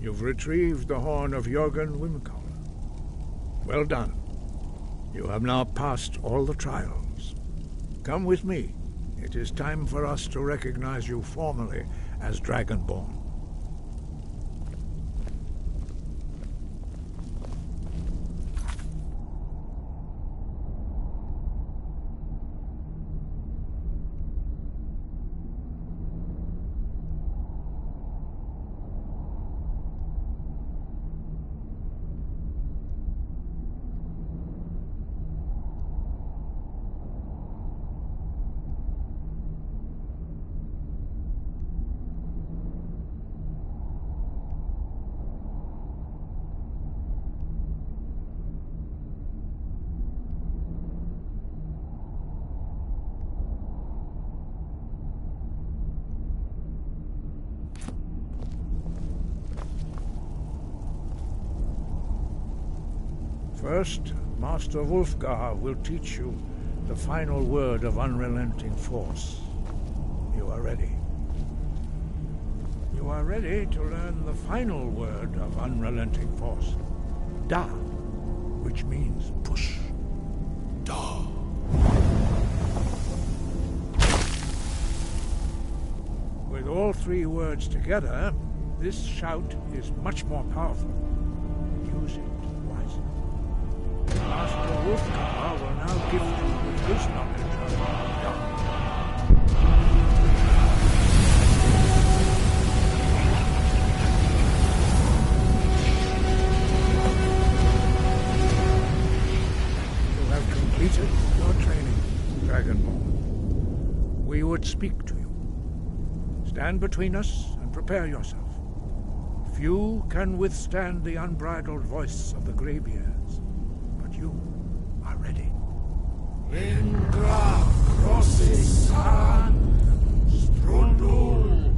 You've retrieved the horn of Jörgen Wimkow. Well done. You have now passed all the trials. Come with me. It is time for us to recognize you formally as Dragonborn. First, Master Wulfgar will teach you the final word of unrelenting force. You are ready. You are ready to learn the final word of unrelenting force. Da, which means push. Da. With all three words together, this shout is much more powerful. Use it wisely. Master Wulfgar will now gift you with his knowledge of Da. You have completed your training, Dragonborn. We would speak to you. Stand between us and prepare yourself. Few can withstand the unbridled voice of the Greybeards, but you are ready. Ingra Crossis-san, Strundul,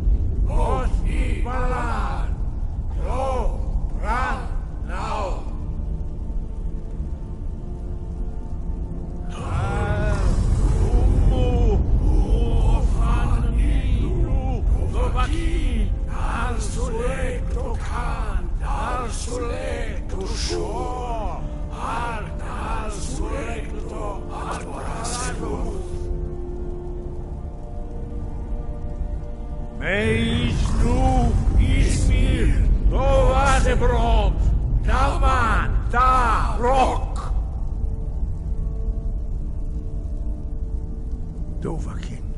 Othi Balan, Lo Bran now. Meisnu Ismir Lovadebrov Daman Da Rock. Dovahkiin,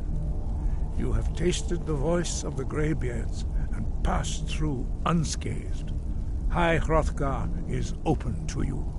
you have tasted the voice of the Greybeards and passed through unscathed. High Hrothgar is open to you.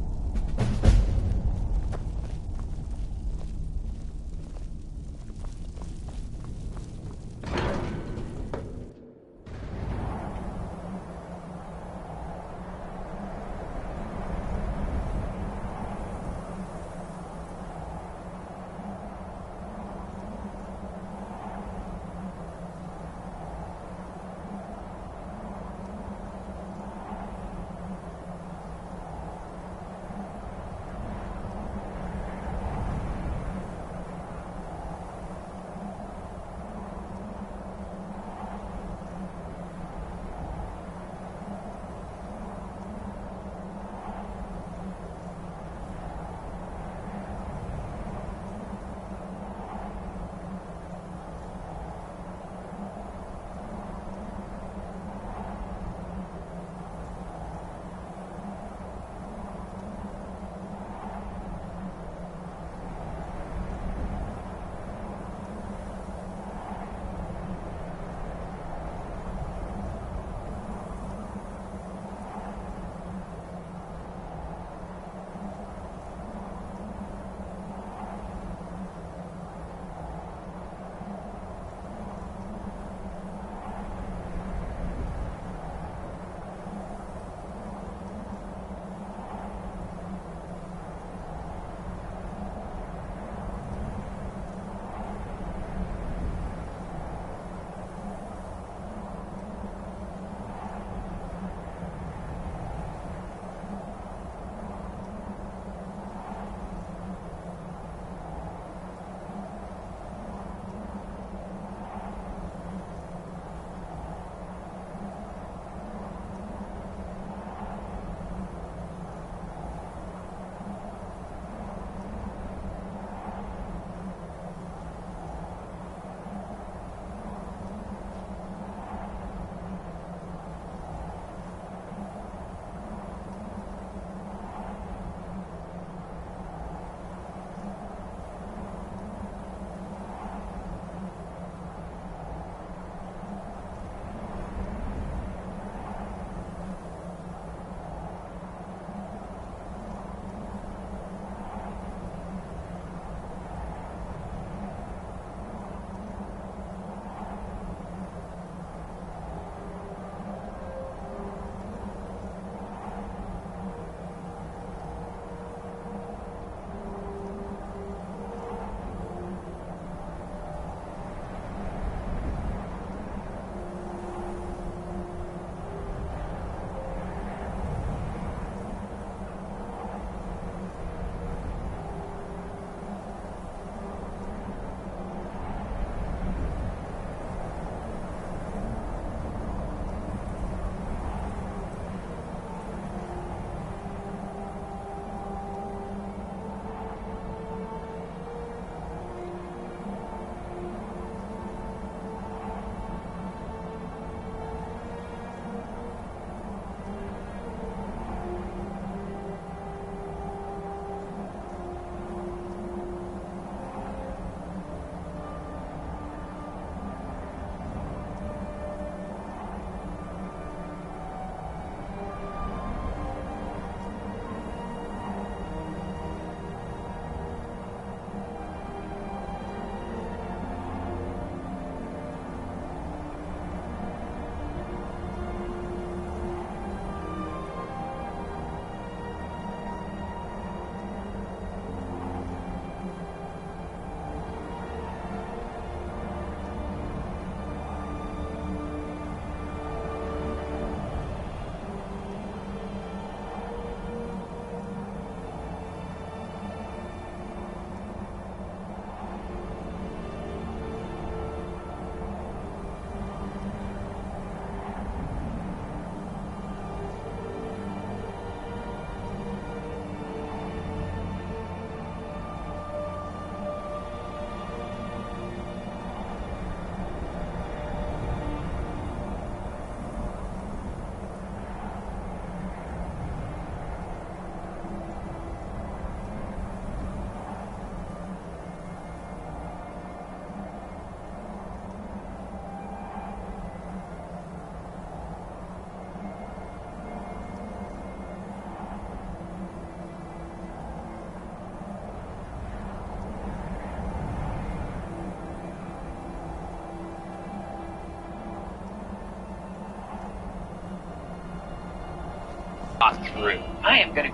through. I am gonna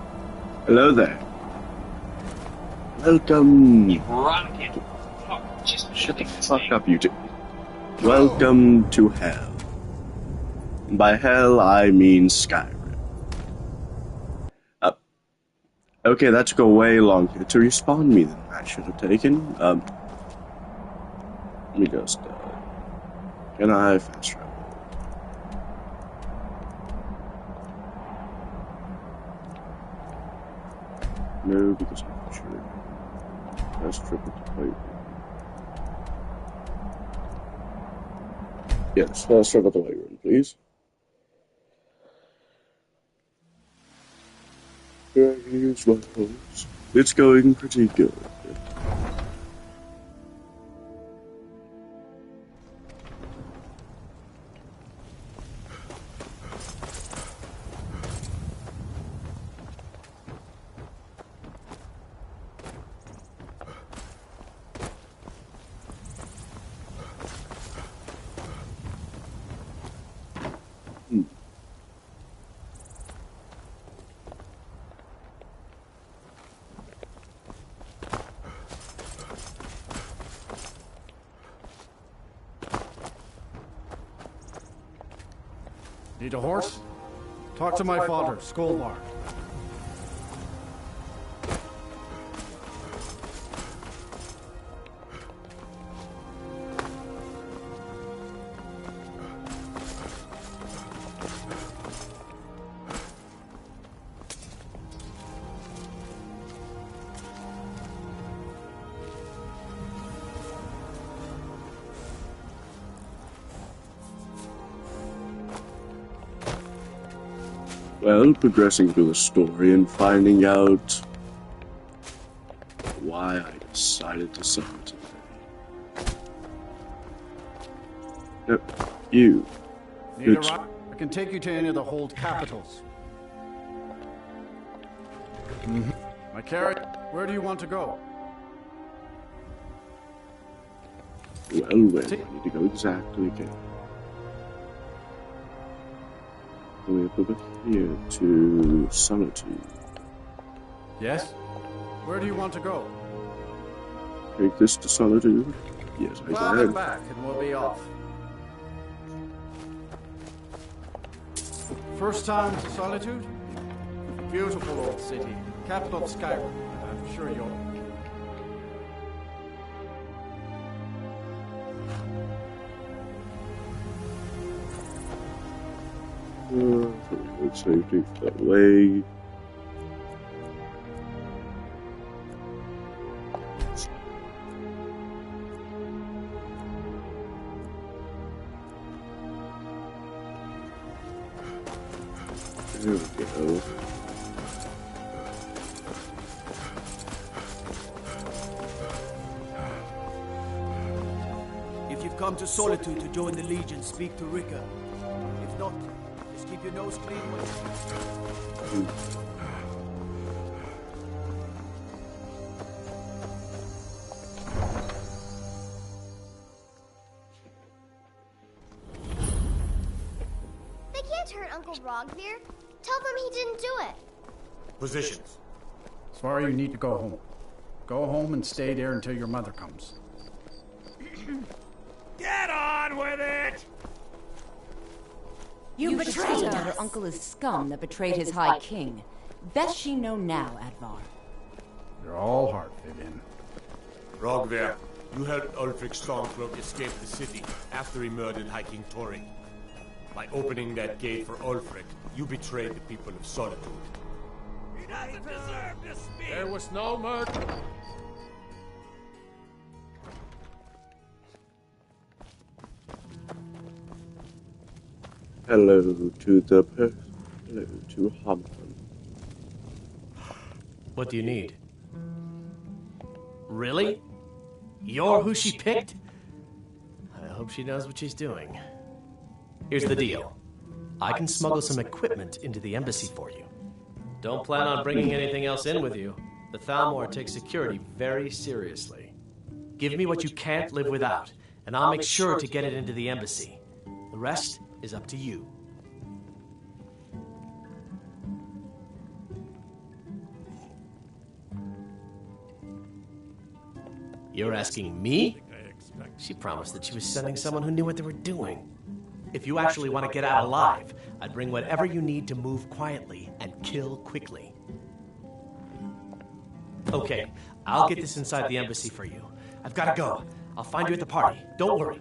Hello there. Welcome. rocket. Oh, just Shut the fuck up, you two. Welcome to hell. And by hell, I mean Skyrim. Okay, that took a way longer to respawn me than that should have taken. Let me just, can I fast travel? No, because I'm sure. Fast travel to play. Yes, fast travel to the room, please. Here's my pose. It's going pretty good. Need a horse? Talk to my father, Skolvar. Well, progressing through the story and finding out why I decided to sell it today. Yep, you. Need a ride? I can take you to any of the hold capitals. My carrot, where do you want to go? Well, I need to go exactly again. We have over here to Solitude. Yes? Where do you want to go? Take this to Solitude? Yes, I Climb it can. back and we'll be off. First time to Solitude? Beautiful old city. Capital of Skyrim. I'm sure you'll... Safety that way. There we go. If you've come to Solitude to join the Legion, speak to Rika. If not, just keep your nose clean when They can't hurt Uncle Rogvir. Tell them he didn't do it. Positions. Sorry, you need to go home. Go home and stay there until your mother comes. Get on with it! You betrayed her. Her uncle is scum that betrayed his high king. Best she know now, Advar. You're all hard, Vivian. Rogver, you helped Ulfric Stormcloak escape the city after he murdered High King Torring. By opening that gate for Ulfric, you betrayed the people of Solitude. He doesn't deserve to speak! There was no murder! Hello to the hello to Haman. What do you need? Really? You're who she picked? I hope she knows what she's doing. Here's the deal. I can smuggle some equipment into the embassy for you. Don't plan on bringing anything else in with you. The Thalmor takes security very seriously. Give me what you can't live without, and I'll make sure to get it into the embassy. The rest is up to you. You're asking me? She promised that she was sending someone who knew what they were doing. If you actually want to get out alive, I'd bring whatever you need to move quietly and kill quickly. Okay, I'll get this inside the embassy for you. I've got to go. I'll find you at the party. Don't worry.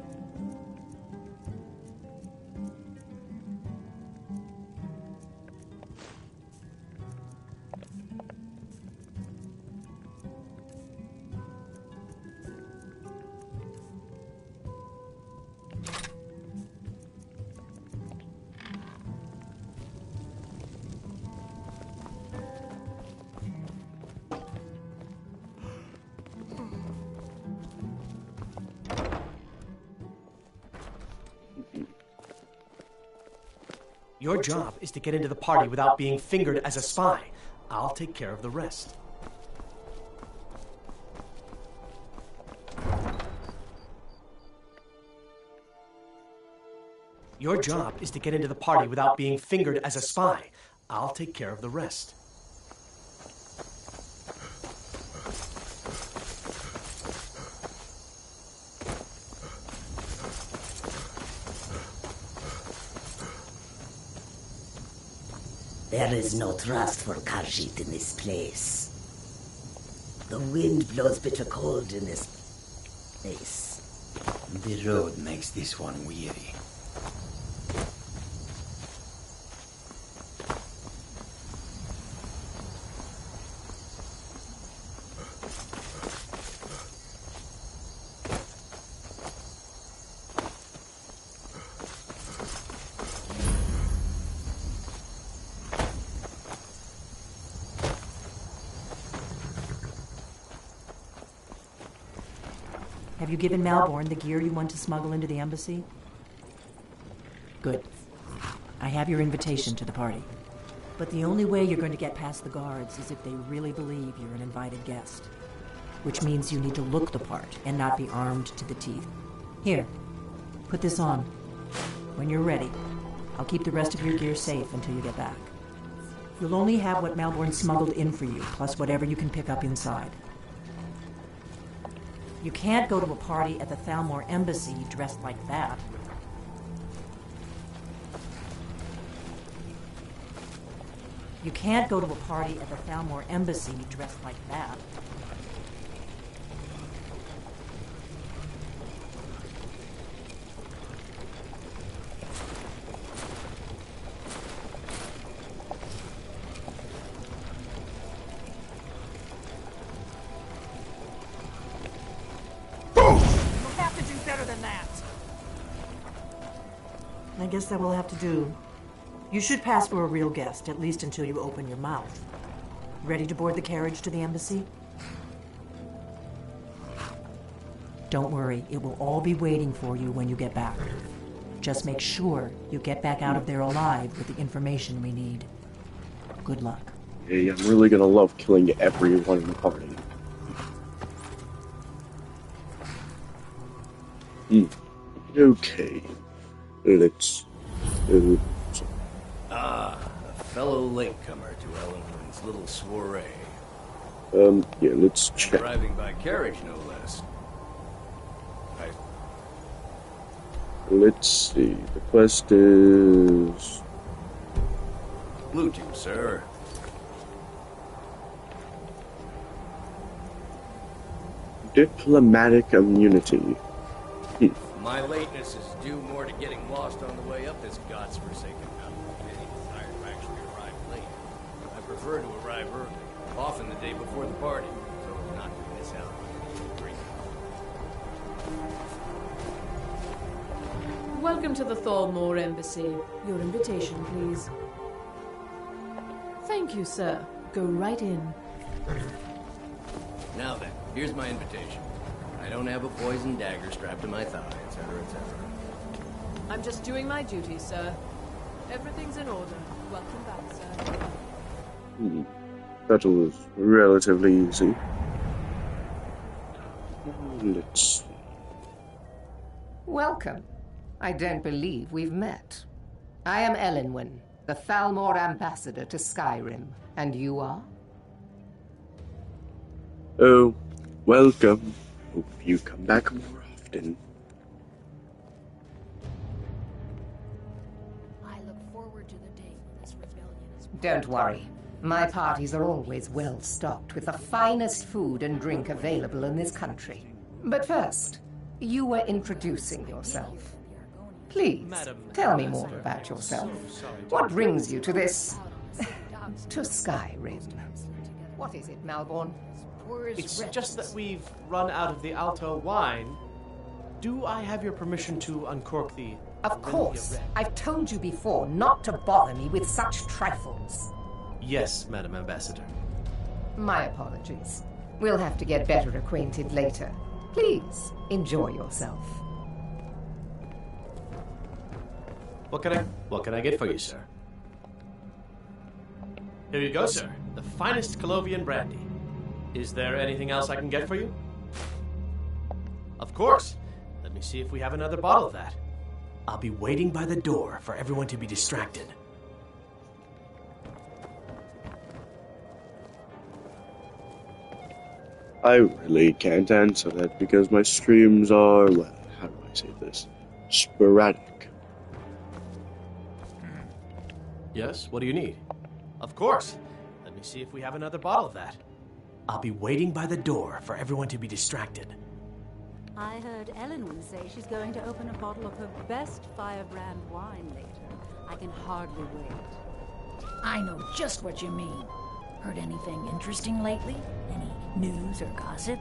Your job is to get into the party without being fingered as a spy. I'll take care of the rest. Your job is to get into the party without being fingered as a spy. I'll take care of the rest. There is no trust for Khajiit in this place. The wind blows bitter cold in this place. The road makes this one weary. Have you given Malborn the gear you want to smuggle into the embassy? Good. I have your invitation to the party. But the only way you're going to get past the guards is if they really believe you're an invited guest. Which means you need to look the part and not be armed to the teeth. Here, put this on. When you're ready, I'll keep the rest of your gear safe until you get back. You'll only have what Malborn smuggled in for you, plus whatever you can pick up inside. You can't go to a party at the Thalmor Embassy dressed like that. You can't go to a party at the Thalmor Embassy dressed like that. I guess that will have to do. You should pass for a real guest, at least until you open your mouth. Ready to board the carriage to the embassy? Don't worry, it will all be waiting for you when you get back. Just make sure you get back out of there alive with the information we need. Good luck. Hey, I'm really gonna love killing everyone in the party. Okay. Let's... a fellow latecomer to Ellenwood's little soiree. Yeah, let's check. Arriving by carriage, no less. Let's see. The quest is... Blue team, sir. Diplomatic immunity. My lateness is due more to getting lost on the way up this godforsaken mountain than any desire to actually arrive late. I prefer to arrive early, often the day before the party, so as not to miss out on any great. Welcome to the Thalmor Embassy. Your invitation, please. Thank you, sir. Go right in. Now then, here's my invitation. I don't have a poisoned dagger strapped to my thigh, etc., etc. I'm just doing my duty, sir. Everything's in order. Welcome back, sir. That was relatively easy. Let's see. Welcome. I don't believe we've met. I am Elenwen, the Thalmor ambassador to Skyrim. And you are? Oh, welcome. Hope you come back more often. I look forward to the day when this rebellion is... Don't worry. My parties are always well stocked with the finest food and drink available in this country. But first, you were introducing yourself. Please, tell me more about yourself. What brings you to this... to Skyrim? What is it, Malborn? It's just that we've run out of the Alto wine. Do I have your permission to uncork the... Of course. I've told you before not to bother me with such trifles. Yes, Madam Ambassador. My apologies. We'll have to get better acquainted later. Please, enjoy yourself. What can I get for you, sir? Here you go, sir. The finest Colovian brandy. Is there anything else I can get for you? Of course. Let me see if we have another bottle of that. I'll be waiting by the door for everyone to be distracted. I really can't answer that because my streams are, well, how do I say this? Sporadic. Yes, what do you need? Of course. Let me see if we have another bottle of that. I'll be waiting by the door for everyone to be distracted. I heard Ellenwood say she's going to open a bottle of her best firebrand wine later. I can hardly wait. I know just what you mean. Heard anything interesting lately? Any news or gossip?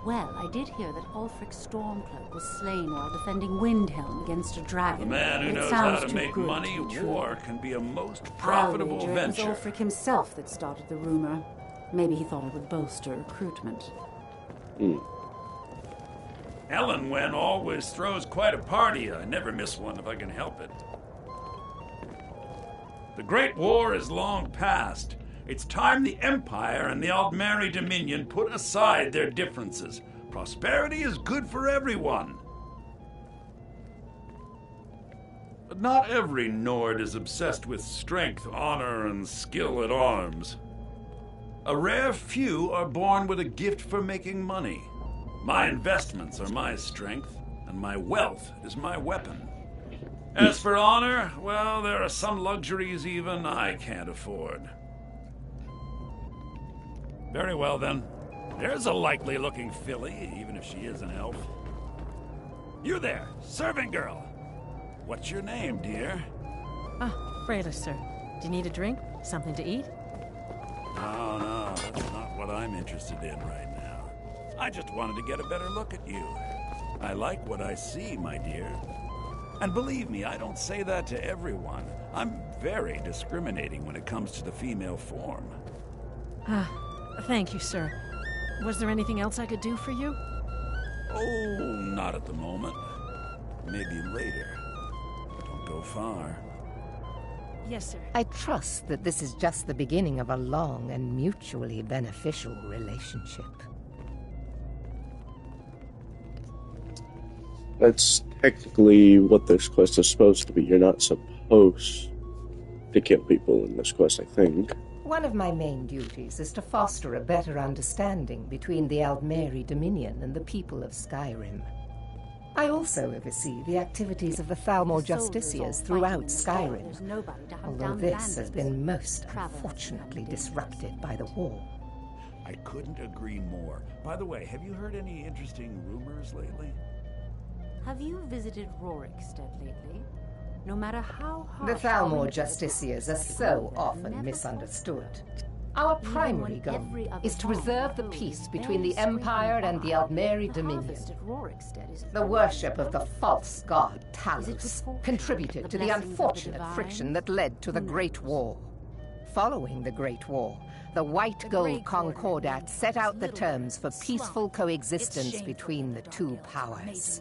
Well, I did hear that Ulfric Stormcloak was slain while defending Windhelm against a dragon. The man who knows how to make money, war can be a most profitable venture. It was Ulfric himself that started the rumor. Maybe he thought it would bolster recruitment. Ellenwen always throws quite a party. I never miss one if I can help it. The Great War is long past. It's time the Empire and the Aldmeri Dominion put aside their differences. Prosperity is good for everyone. But not every Nord is obsessed with strength, honor, and skill at arms. A rare few are born with a gift for making money. My investments are my strength, and my wealth is my weapon. As for honor, well, there are some luxuries even I can't afford. Very well, then. There's a likely-looking filly, even if she is an elf. You there, servant girl. What's your name, dear? Ah, Freyla, sir. Do you need a drink? Something to eat? No, that's not what I'm interested in right now. I just wanted to get a better look at you. I like what I see, my dear. And believe me, I don't say that to everyone. I'm very discriminating when it comes to the female form. Thank you, sir. Was there anything else I could do for you? Oh, not at the moment. Maybe later. Don't go far. Yes, sir. I trust that this is just the beginning of a long and mutually beneficial relationship. That's technically what this quest is supposed to be. You're not supposed to kill people in this quest, I think. One of my main duties is to foster a better understanding between the Aldmeri Dominion and the people of Skyrim. I also oversee the activities of the Thalmor Justiciars throughout Skyrim, although this has been most unfortunately disrupted by the war. I couldn't agree more. By the way, have you heard any interesting rumors lately? Have you visited Rorikstead lately? No matter how hard... The Thalmor Justiciars are so often misunderstood. Our primary goal is to preserve the peace between the Empire and the Aldmeri Dominion. The worship of the false god Talos contributed to the unfortunate friction that led to the Great War. Following the Great War, the White Gold Concordat set out the terms for peaceful coexistence between the two powers.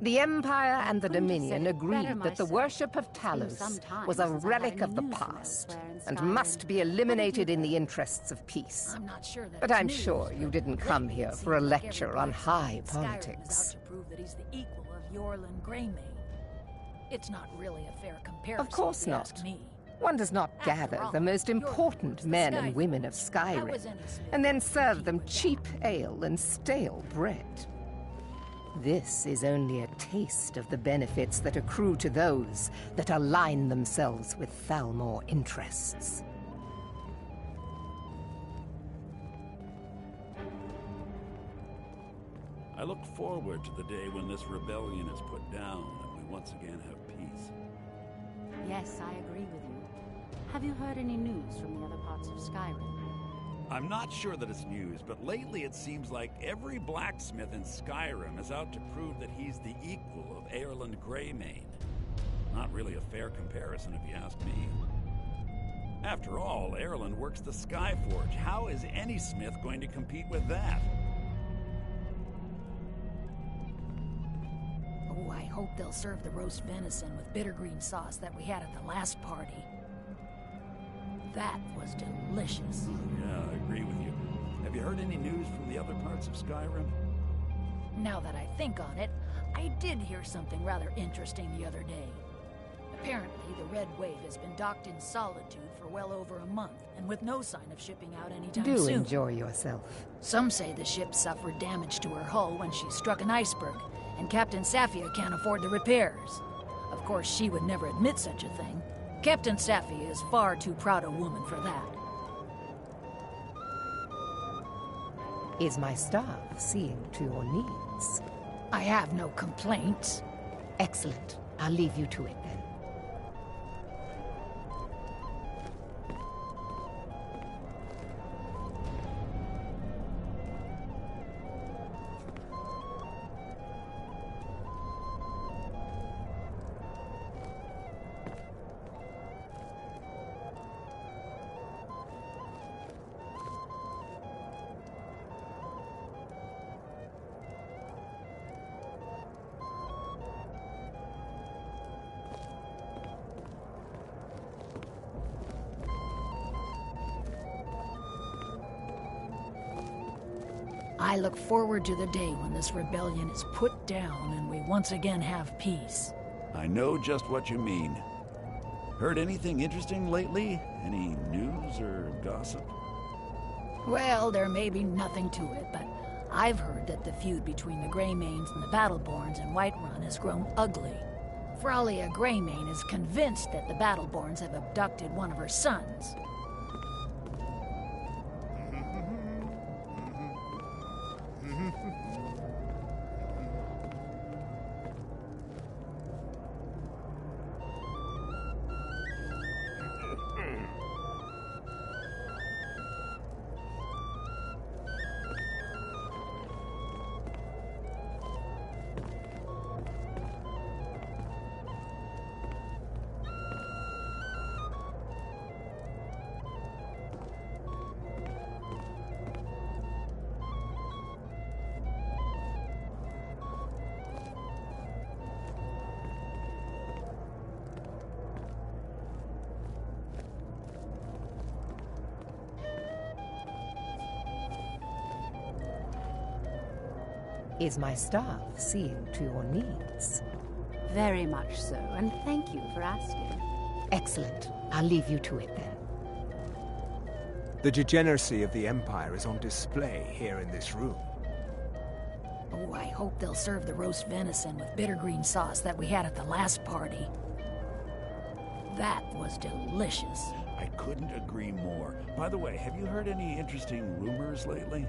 The Empire and the Dominion agreed that the worship of Talos was a relic of the past and must be eliminated in the interests of peace. But I'm sure you didn't come here for a lecture on high politics. It's not really a fair comparison. Of course not. One does not gather the most important men and women of Skyrim and then serve them cheap ale and stale bread. This is only a taste of the benefits that accrue to those that align themselves with Thalmor interests. I look forward to the day when this rebellion is put down and we once again have peace. Yes, I agree with you. Have you heard any news from the other parts of Skyrim? I'm not sure that it's news, but lately it seems like every blacksmith in Skyrim is out to prove that he's the equal of Erland Greymane. Not really a fair comparison if you ask me. After all, Erland works the Skyforge. How is any smith going to compete with that? Oh, I hope they'll serve the roast venison with bittergreen sauce that we had at the last party. That was delicious. Yeah, I agree with you. Have you heard any news from the other parts of Skyrim? Now that I think on it, I did hear something rather interesting the other day. Apparently, the Red Wave has been docked in Solitude for well over a month, and with no sign of shipping out anytime soon. Do enjoy yourself. Some say the ship suffered damage to her hull when she struck an iceberg, and Captain Safia can't afford the repairs. Of course, she would never admit such a thing. Captain Safia is far too proud a woman for that. Is my staff seeing to your needs? I have no complaints. Excellent. I'll leave you to it then. I look forward to the day when this rebellion is put down and we once again have peace. I know just what you mean. Heard anything interesting lately? Any news or gossip? Well, there may be nothing to it, but I've heard that the feud between the Greymanes and the Battleborns in Whiterun has grown ugly. Fralia Greymane is convinced that the Battleborns have abducted one of her sons. Is my staff seeing to your needs? Very much so, and thank you for asking. Excellent. I'll leave you to it then. The degeneracy of the Empire is on display here in this room. Oh, I hope they'll serve the roast venison with bittergreen sauce that we had at the last party. That was delicious. I couldn't agree more. By the way, have you heard any interesting rumors lately?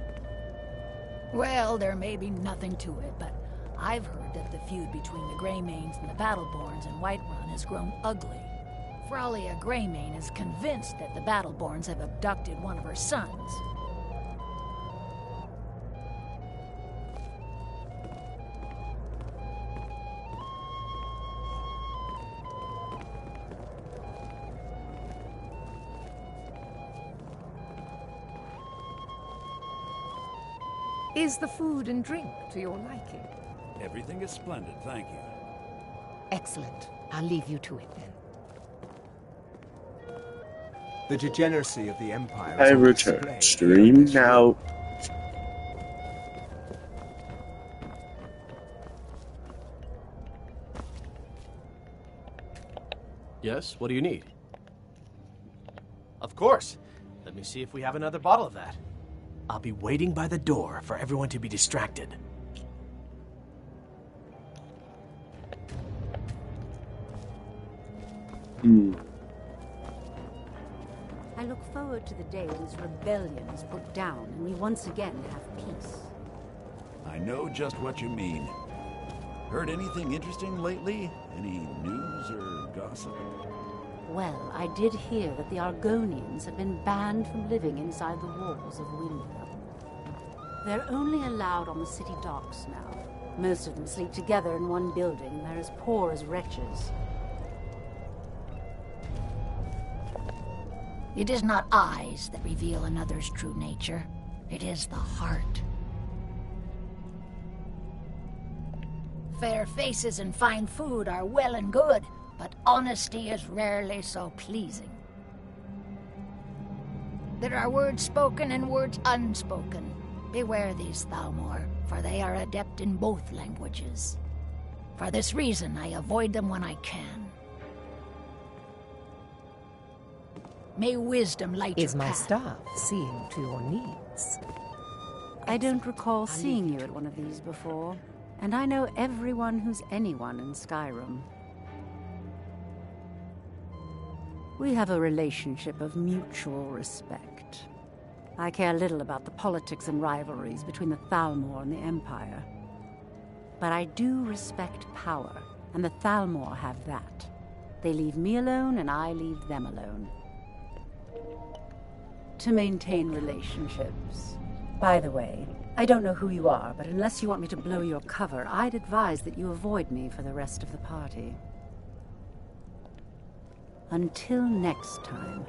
Well, there may be nothing to it, but I've heard that the feud between the Greymanes and the Battleborns in Whiterun has grown ugly. Fralia Greymane is convinced that the Battleborns have abducted one of her sons. Is the food and drink to your liking? Everything is splendid, thank you. Excellent. I'll leave you to it then. The degeneracy of the Empire I is on return. display. Stream now. Yes, what do you need? Of course. Let me see if we have another bottle of that. I'll be waiting by the door for everyone to be distracted. I look forward to the day this rebellion is put down and we once again have peace. I know just what you mean. Heard anything interesting lately? Any news or gossip? Well, I did hear that the Argonians have been banned from living inside the walls of Windhelm. They're only allowed on the city docks now. Most of them sleep together in one building, and they're as poor as wretches. It is not eyes that reveal another's true nature. It is the heart. Fair faces and fine food are well and good, but honesty is rarely so pleasing. There are words spoken and words unspoken. Beware these Thalmor, for they are adept in both languages. For this reason, I avoid them when I can. May wisdom light Is your my path. staff seeing to your needs? I don't recall seeing you at one of these before, and I know everyone who's anyone in Skyrim. We have a relationship of mutual respect. I care little about the politics and rivalries between the Thalmor and the Empire. But I do respect power, and the Thalmor have that. They leave me alone, and I leave them alone. To maintain relationships. By the way, I don't know who you are, but unless you want me to blow your cover, I'd advise that you avoid me for the rest of the party. Until next time.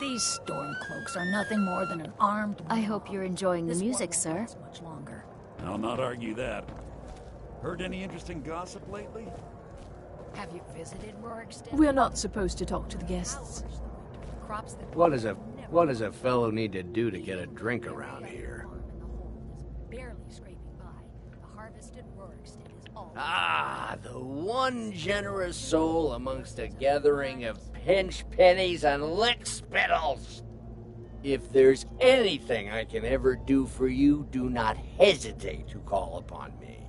These stormcloaks are nothing more than an armed... I hope you're enjoying the music, sir. Much longer. I'll not argue that. Heard any interesting gossip lately? Have you visited Rorikstead? We're not supposed to talk to the guests. Crops that What does a fellow need to do to get a drink around here? barely scraping by. The harvested Rorikstead is all... Ah, the one generous soul amongst a gathering of pinch pennies and lick spittles. If there's anything I can ever do for you, do not hesitate to call upon me.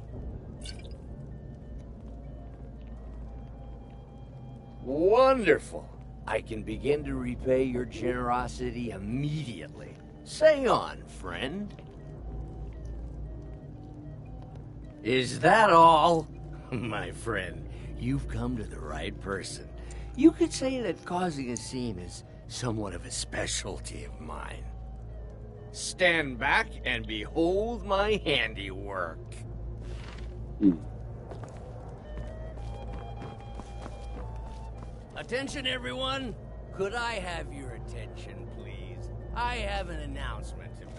Wonderful. I can begin to repay your generosity immediately. Say on, friend. Is that all? My friend, you've come to the right person. You could say that causing a scene is somewhat of a specialty of mine. Stand back and behold my handiwork. Attention, everyone. Could I have your attention, please? I have an announcement to make.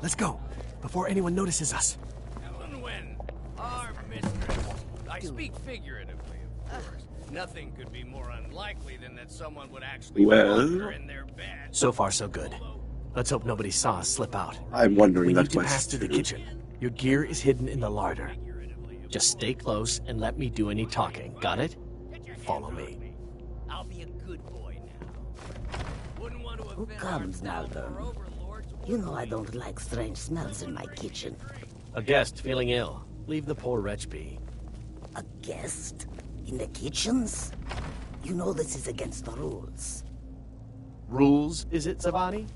Let's go, before anyone notices us. Elenwen, our mistress. I speak figuratively, of course. Nothing could be more unlikely than that someone would actually fuck her in their bed. So far, so good. Let's hope nobody saw us slip out. I'm wondering we that need to pass to the kitchen. Your gear is hidden in the larder. Just stay close and let me do any talking. Got it? Follow me. I'll be a good boy now. Wouldn't want to Who offend comes our now, then? Thalmor overlords. You know I don't like strange smells in my kitchen. A guest feeling ill. Leave the poor wretch be. A guest? In the kitchens? You know this is against the rules. Rules, is it, Zavani?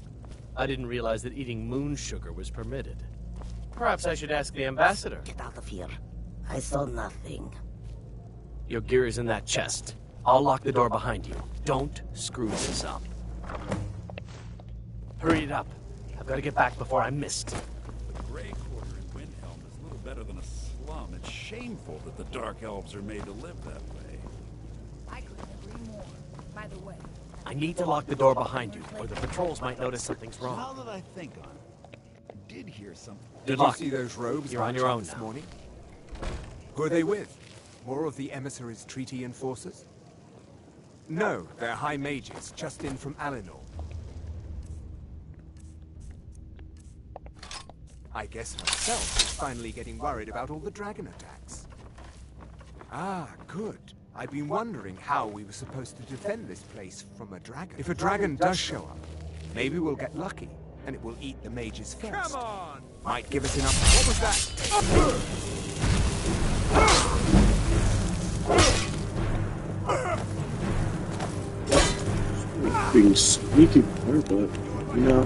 I didn't realize that eating moon sugar was permitted. Perhaps I should ask the ambassador. Get out of here. I saw nothing. Your gear is in that chest. I'll lock the door behind you. Don't screw this up. Hurry it up. I've got to get back before I'm missed. The Grey Quarter in Windhelm is little better than a slum. It's shameful that the Dark Elves are made to live that way. I couldn't agree more. By the way, I need to lock the door behind you, or the patrols might notice something's Now wrong. that I think on it, I did hear something. Good luck. Did you see those robes? You're on your own this now. morning? Who are they with? More of the emissaries' treaty enforcers? No, they're high mages, just in from Alinor. I guess myself is finally getting worried about all the dragon attacks. Ah, good. I've been wondering how we were supposed to defend this place from a dragon. If a dragon does show up, maybe we'll get lucky, and it will eat the mages first. Come on! Might give us enough. What was that? Being sneaky there, but you know.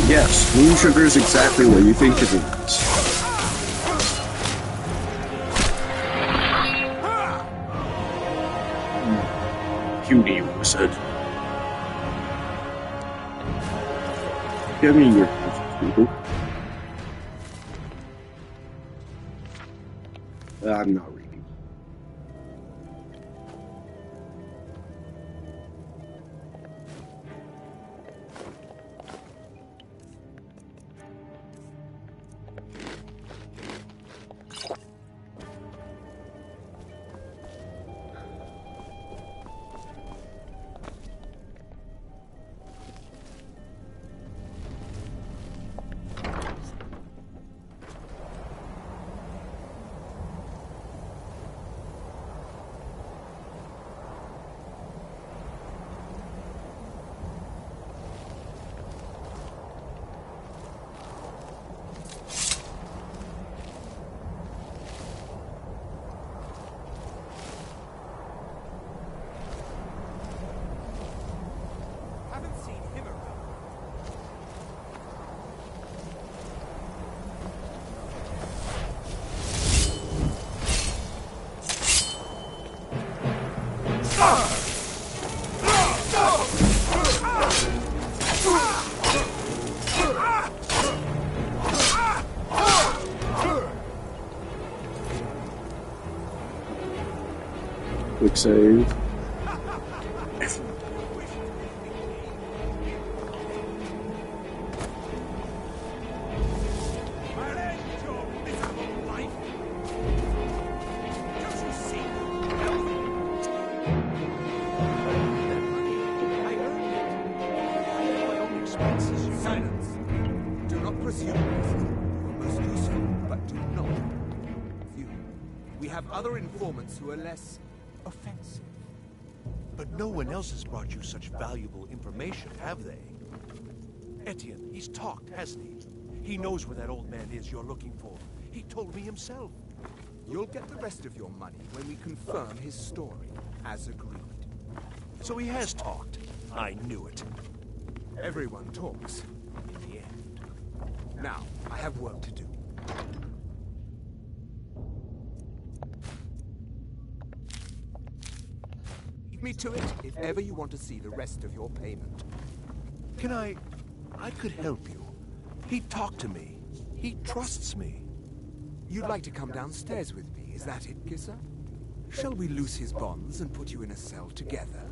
Yes, moon sugar is exactly what you think it is. Cutie wizard. Give me your people. I'm not reading. Quick save. Silence. Do not presume. You are most useful, but do not. We have other informants who are less offensive. But no one else has brought you such valuable information, have they? Etienne, he's talked, hasn't he? He knows where that old man is you're looking for. He told me himself. You'll get the rest of your money when we confirm his story, as agreed. So he has talked. I knew it. Everyone talks, in the end. Now, I have work to do. Leave me to it if ever you want to see the rest of your payment. Can I could help you. He talked to me. He trusts me. You'd like to come downstairs with me, is that it, Gisser? Shall we loose his bonds and put you in a cell together?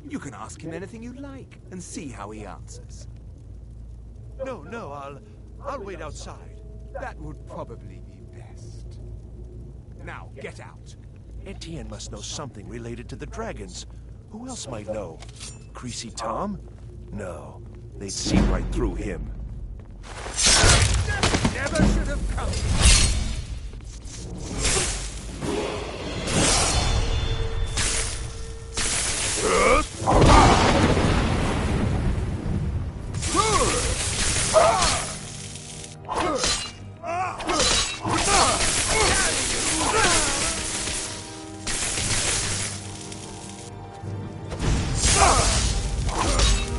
You can ask him anything you like, and see how he answers. No, I'll wait outside. That would probably be best. Now, get out. Etienne must know something related to the dragons. Who else might know? Greasy Tom? No, they'd see right through him. Never should have come.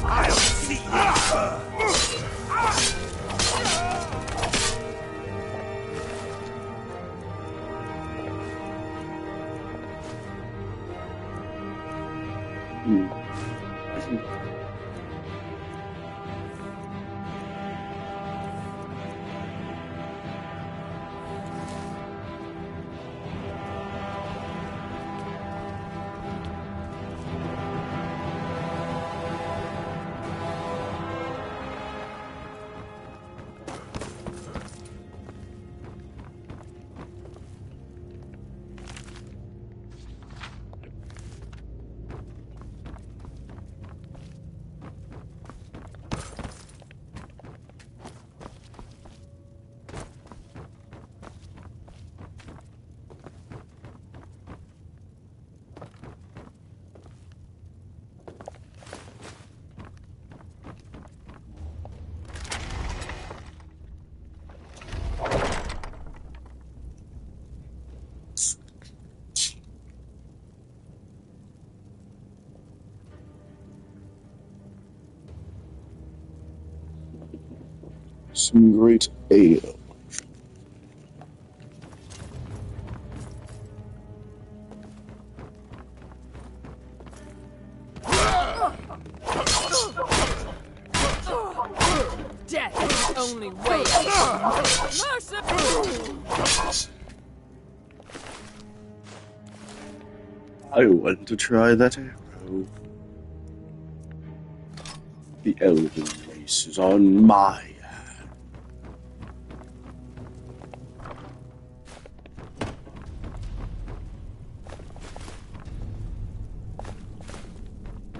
I'll see you. Some great ale. Death is the only way. Mercy! I want to try that arrow. The elven race is on my hand.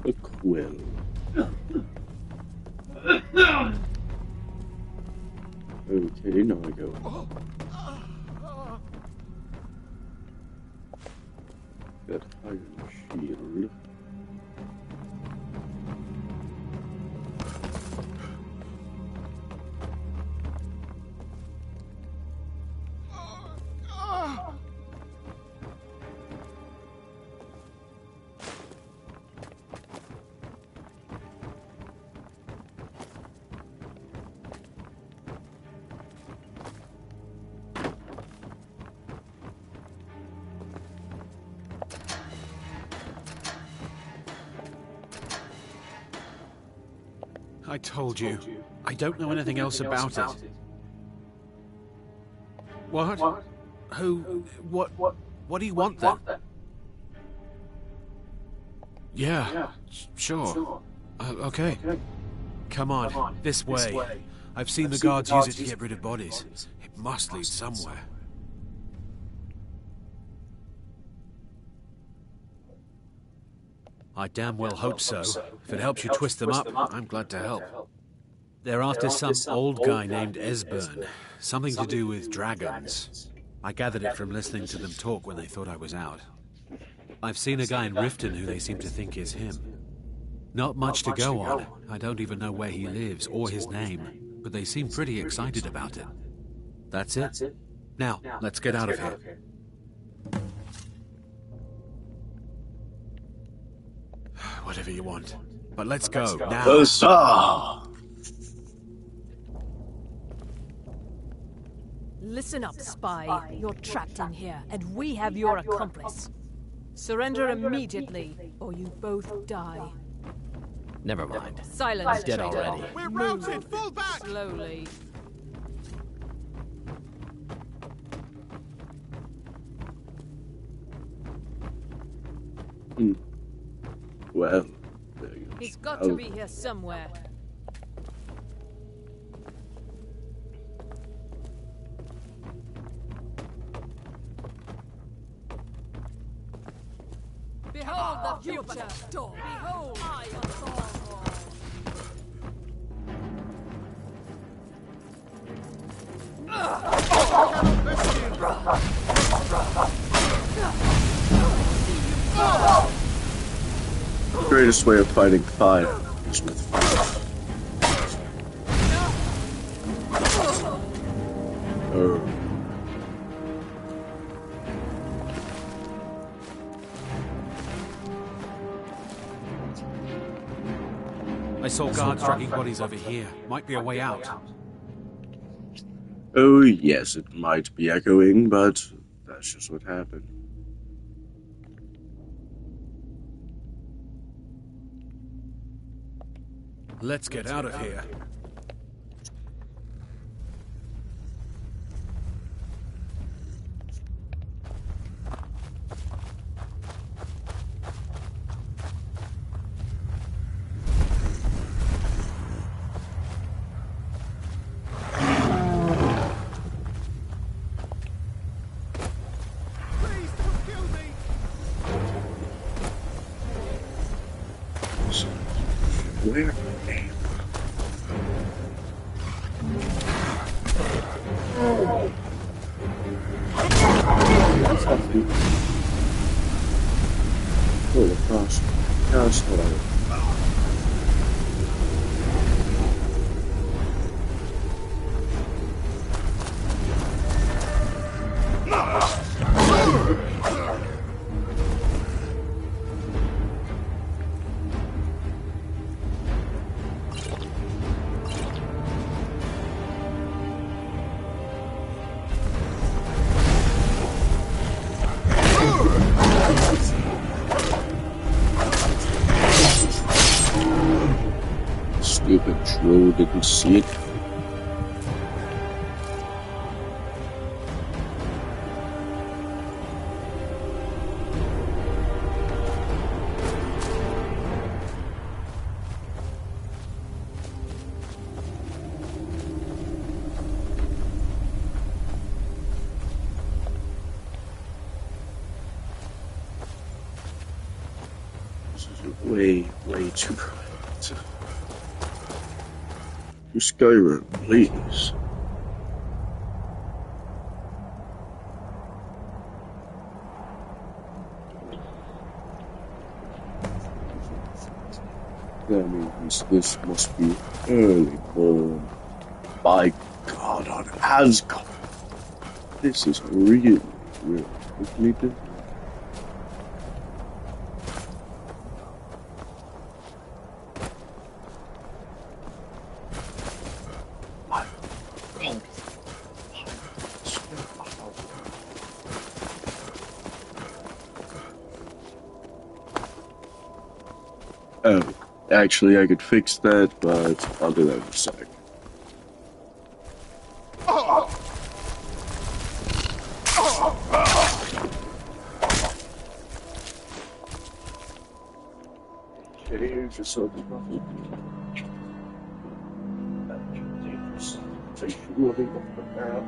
A quill. Okay, now I go. That iron shield. I told you. I don't know anything else about it. What? Who? What do you want then? Yeah, sure. Okay. Come on, this way. I've seen the guards use it to get rid of bodies. It must lead somewhere. I damn well hope so. If it helps you twist them up, I'm glad to help. They're after some old guy named Esbern. Something to do with dragons. I gathered it from listening to them talk when they thought I was out. I've seen a guy in Riften who they seem to think is him. Not much to go on. I don't even know where he lives or his name, but they seem pretty excited about it. That's it. Now, let's get out of here. Whatever you want. But let's go, now. Huzzah! Listen up, spy. You're trapped in here, and we have your accomplice. Surrender immediately, or you both die. Never mind. Silence, He's dead traitor. already. We're routed! Fall back! Slowly. Well, He's got to be here somewhere. Behold the future! Behold! I am Thormod! the greatest way of fighting fire is with fire. Oh. I saw guards dragging bodies over here. Might be a way out. Oh, yes, it might be echoing, but that's just what happened. Let's get out of here. Where? Oh, gosh. Gosh, hold on. Stupid troll didn't see it. This is way too bright. To Skyrim, please. That means this must be early morn. By God, on Asgard. This is really quickly done. Oh, actually I could fix that, but I'll do that in a sec. Okay, just so the take moving off the map.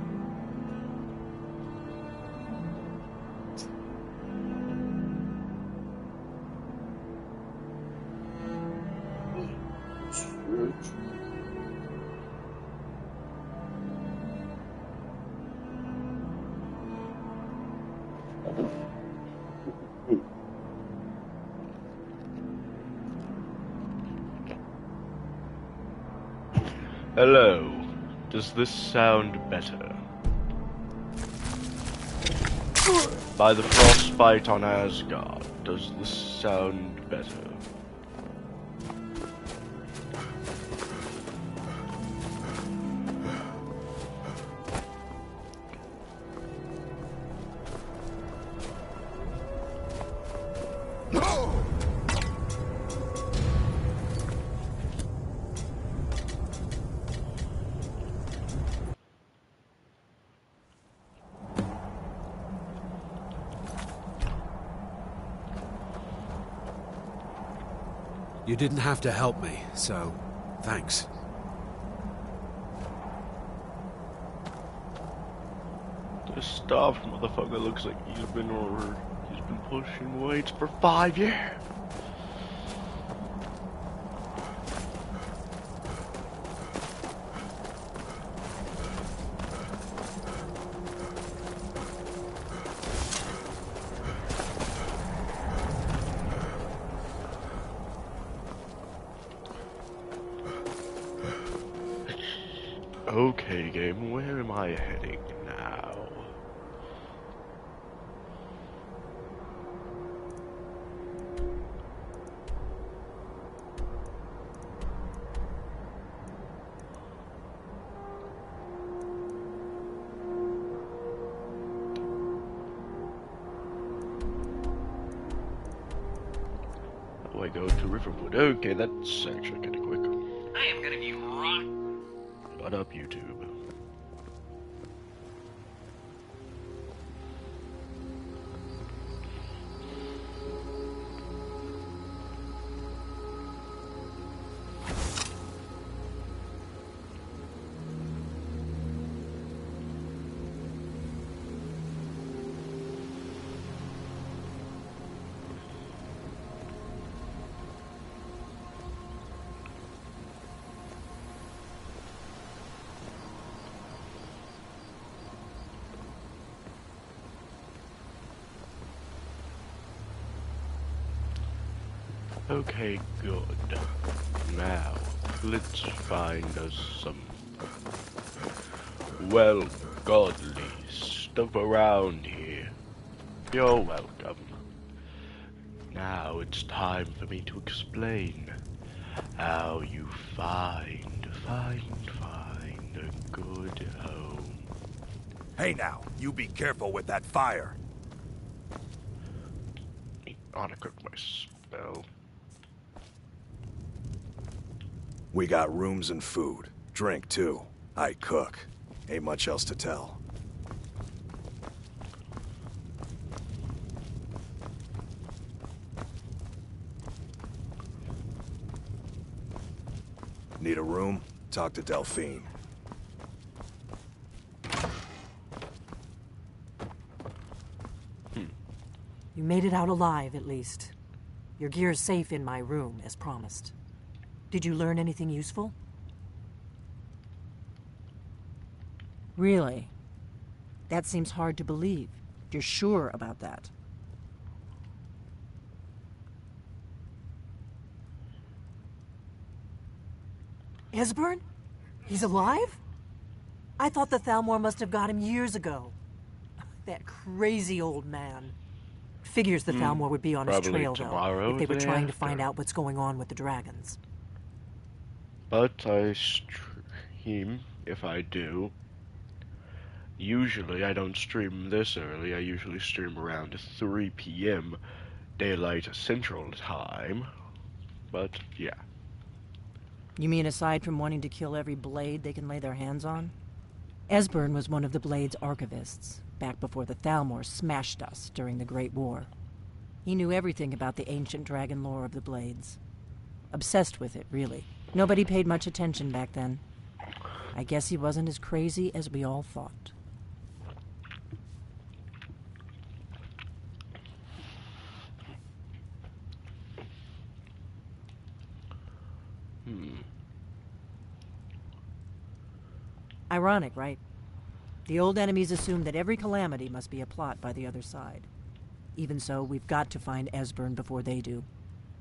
Hello. Does this sound better? By the frostbite on Asgard, does this sound better? You didn't have to help me, so thanks. This starved motherfucker looks like he's been pushing weights for 5 years. Okay, game, where am I heading now? Oh, I go to Riverwood. Okay, that's actually kind of quick. I am gonna be rock. What up, YouTube? Okay, good. Now, let's find us some, well, godly stuff around here. You're welcome. Now it's time for me to explain how you find a good home. Hey now, you be careful with that fire. I wanna cook my spell. We got rooms and food. Drink, too. I cook. Ain't much else to tell. Need a room? Talk to Delphine. You made it out alive, at least. Your gear's safe in my room, as promised. Did you learn anything useful? Really? That seems hard to believe. You're sure about that? Esbern? He's alive? I thought the Thalmor must have got him years ago. That crazy old man. Figures the Thalmor would be on his trail, though, if they were trying to find out what's going on with the dragons. But I stream if I do. Usually I don't stream this early. I usually stream around 3 p.m. Daylight Central Time. But yeah. You mean aside from wanting to kill every blade they can lay their hands on? Esbern was one of the Blade's archivists, back before the Thalmor smashed us during the Great War. He knew everything about the ancient dragon lore of the Blades. Obsessed with it, really. Nobody paid much attention back then. I guess he wasn't as crazy as we all thought. Ironic, right? The old enemies assumed that every calamity must be a plot by the other side. Even so, we've got to find Esbern before they do.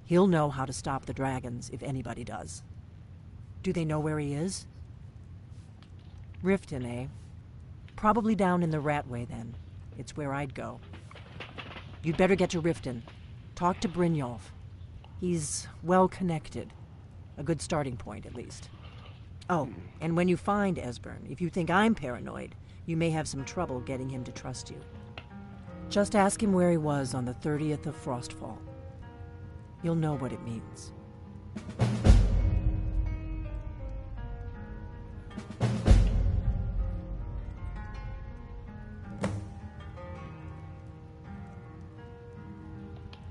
He'll know how to stop the dragons, if anybody does. Do they know where he is? Riften, eh? Probably down in the Ratway, then. It's where I'd go. You'd better get to Riften. Talk to Brynjolf. He's well-connected. A good starting point, at least. Oh, and when you find Esbern, if you think I'm paranoid, you may have some trouble getting him to trust you. Just ask him where he was on the 30th of Frostfall. You'll know what it means.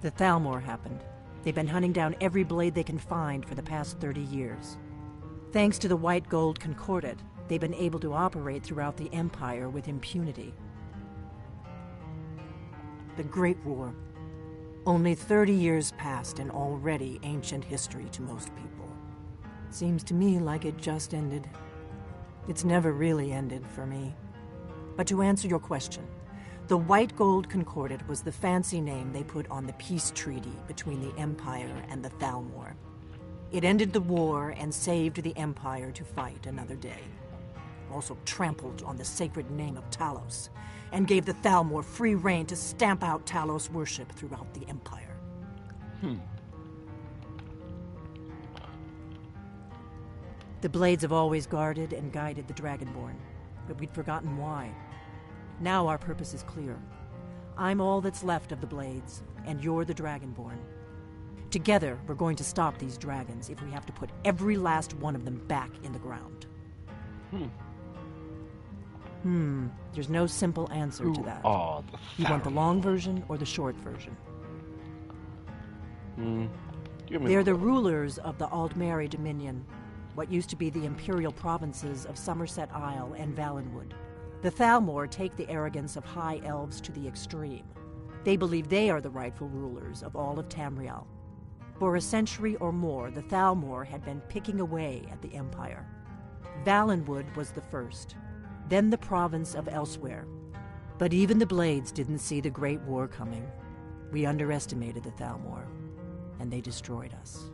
The Thalmor happened. They've been hunting down every blade they can find for the past 30 years. Thanks to the White Gold Concordat, they've been able to operate throughout the Empire with impunity. The Great War. Only 30 years passed and already ancient history to most people. Seems to me like it just ended. It's never really ended for me. But to answer your question, the White Gold Concordat was the fancy name they put on the peace treaty between the Empire and the Thalmor. It ended the war and saved the Empire to fight another day. Also trampled on the sacred name of Talos, and gave the Thalmor free rein to stamp out Talos worship throughout the Empire. The Blades have always guarded and guided the Dragonborn, but we'd forgotten why. Now our purpose is clear. I'm all that's left of the Blades, and you're the Dragonborn. Together, we're going to stop these dragons if we have to put every last one of them back in the ground. There's no simple answer to that. You want the long version or the short version? They're the rulers of the Aldmeri Dominion, what used to be the imperial provinces of Somerset Isle and Valenwood. The Thalmor take the arrogance of high elves to the extreme. They believe they are the rightful rulers of all of Tamriel. For a century or more, the Thalmor had been picking away at the Empire. Valenwood was the first, then the province of Elsewhere. But even the Blades didn't see the Great War coming. We underestimated the Thalmor, and they destroyed us.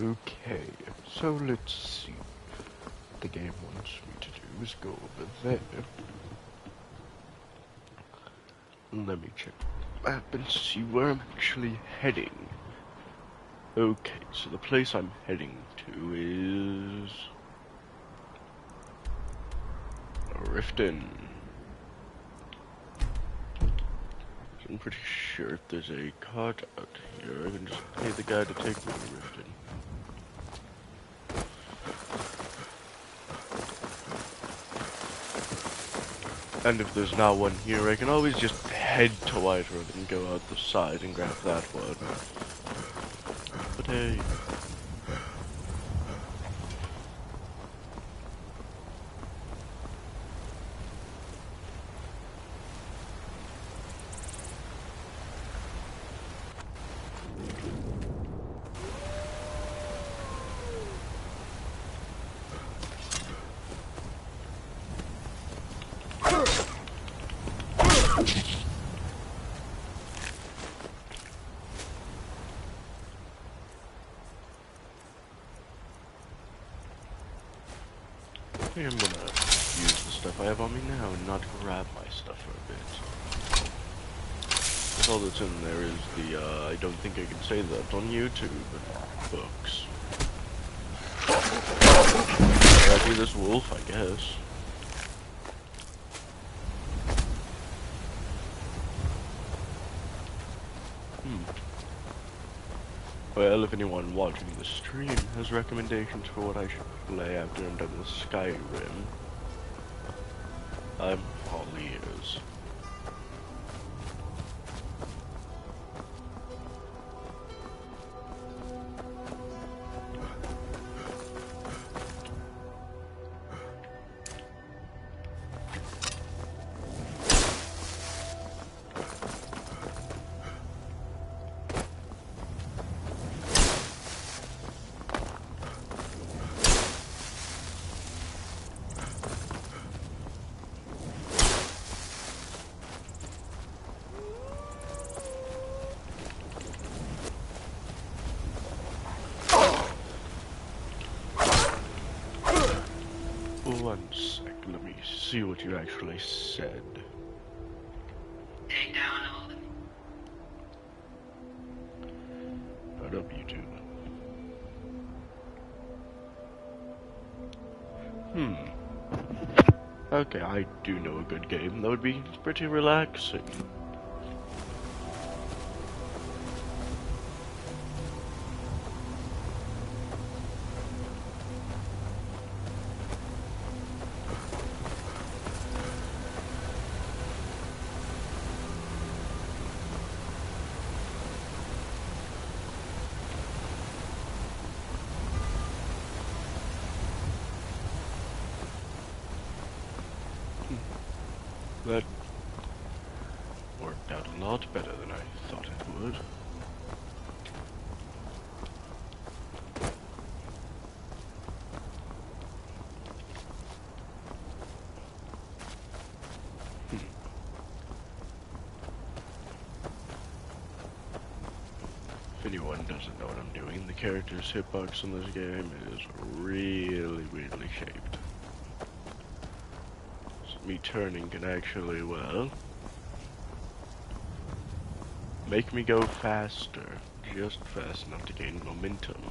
Okay, so let's see. What the game wants me to do is go over there. Let me check the map and see where I'm actually heading. Okay, so the place I'm heading to is Riften. I'm pretty sure if there's a cart out here, I can just pay the guy to take me to Riften. And if there's not one here, I can always just head to Whiterun and go out the side and grab that one. But hey. I'm gonna use the stuff I have on me now and not grab my stuff for a bit. That's all that's in there is the, I don't think I can say that on YouTube, but books. I'll do this wolf, I guess. Well, if anyone watching the stream has recommendations for what I should play after I'm done with Skyrim, I'm all ears. One sec, let me see what you actually said. Take down all the... Shut up, YouTube. Okay, I do know a good game that would be pretty relaxing. That worked out a lot better than I thought it would. anyone doesn't know what I'm doing, the character's hitbox in this game is really weirdly shaped. So me turning can actually, well, make me go faster, just fast enough to gain momentum.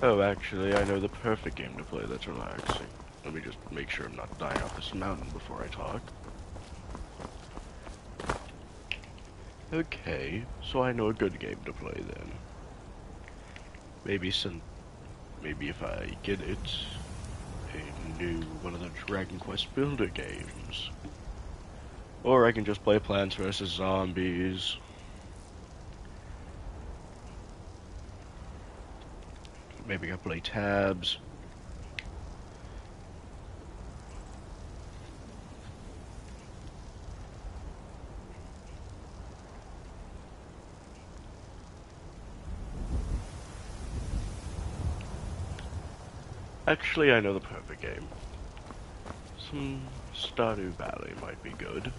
Oh, actually, I know the perfect game to play that's relaxing. Let me just make sure I'm not dying off this mountain before I talk. Okay, so I know a good game to play then. Maybe if I get it, a new one of the Dragon Quest Builder games. Or I can just play Plants vs. Zombies. Maybe I play Tabs. Actually, I know the perfect game. Some Stardew Valley might be good.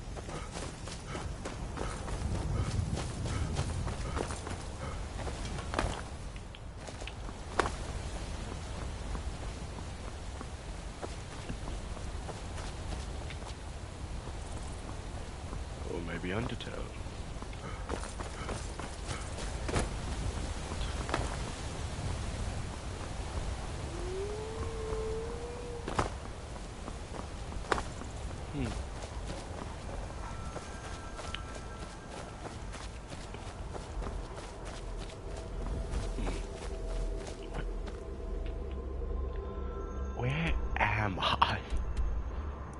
Or maybe Undertale. Where am I?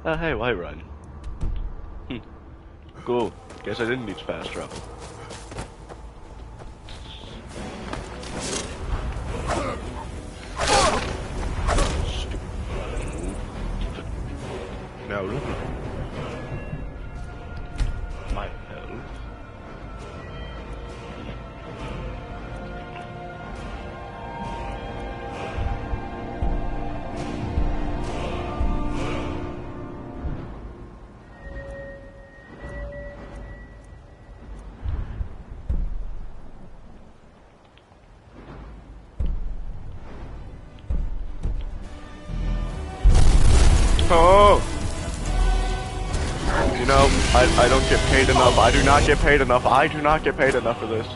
Oh, hey, why run? Cool. Guess I didn't need fast travel. Now look. My health. Oh! You know, I don't get paid enough. I do not get paid enough. I do not get paid enough for this.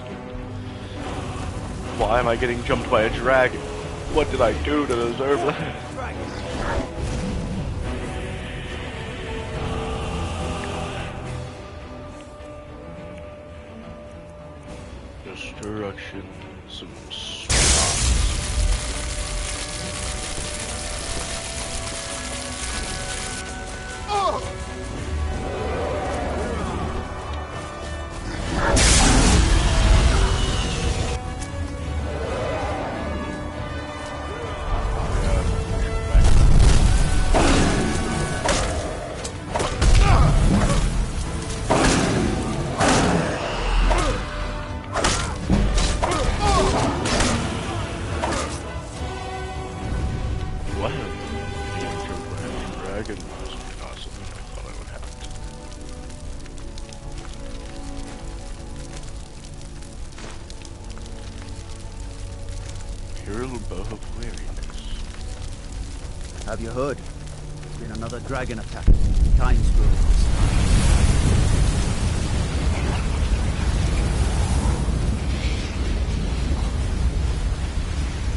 Why am I getting jumped by a dragon? What did I do to deserve that? Destruction, some Have you heard? There's been another dragon attack. Time scrolls.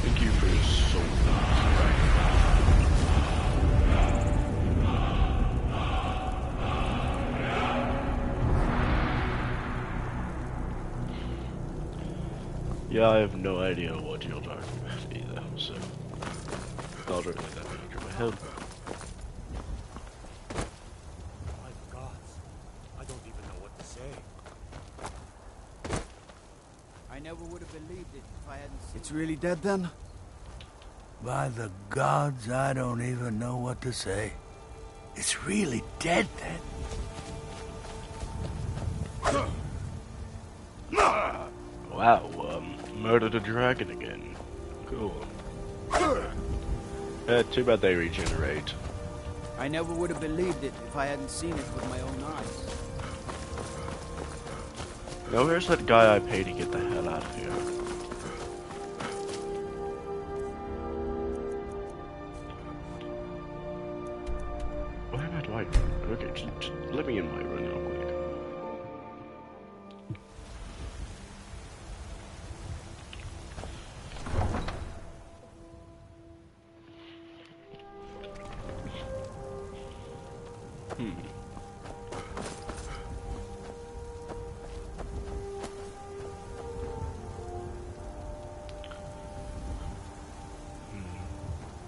Thank you for your soul. Yeah, I have no idea what you're talking about either, so I'll certainly that under my head. My gods, I don't even know what to say. I never would have believed it if I hadn't seen. It's really dead then? By the gods, I don't even know what to say. It's really dead then. Wow, murdered a dragon again. Cool. Too bad they regenerate. I never would have believed it if I hadn't seen it with my own eyes. Now where's that guy I paid to get the hell out of here? Where am I to White Run? Okay, just let me in White Run real quick.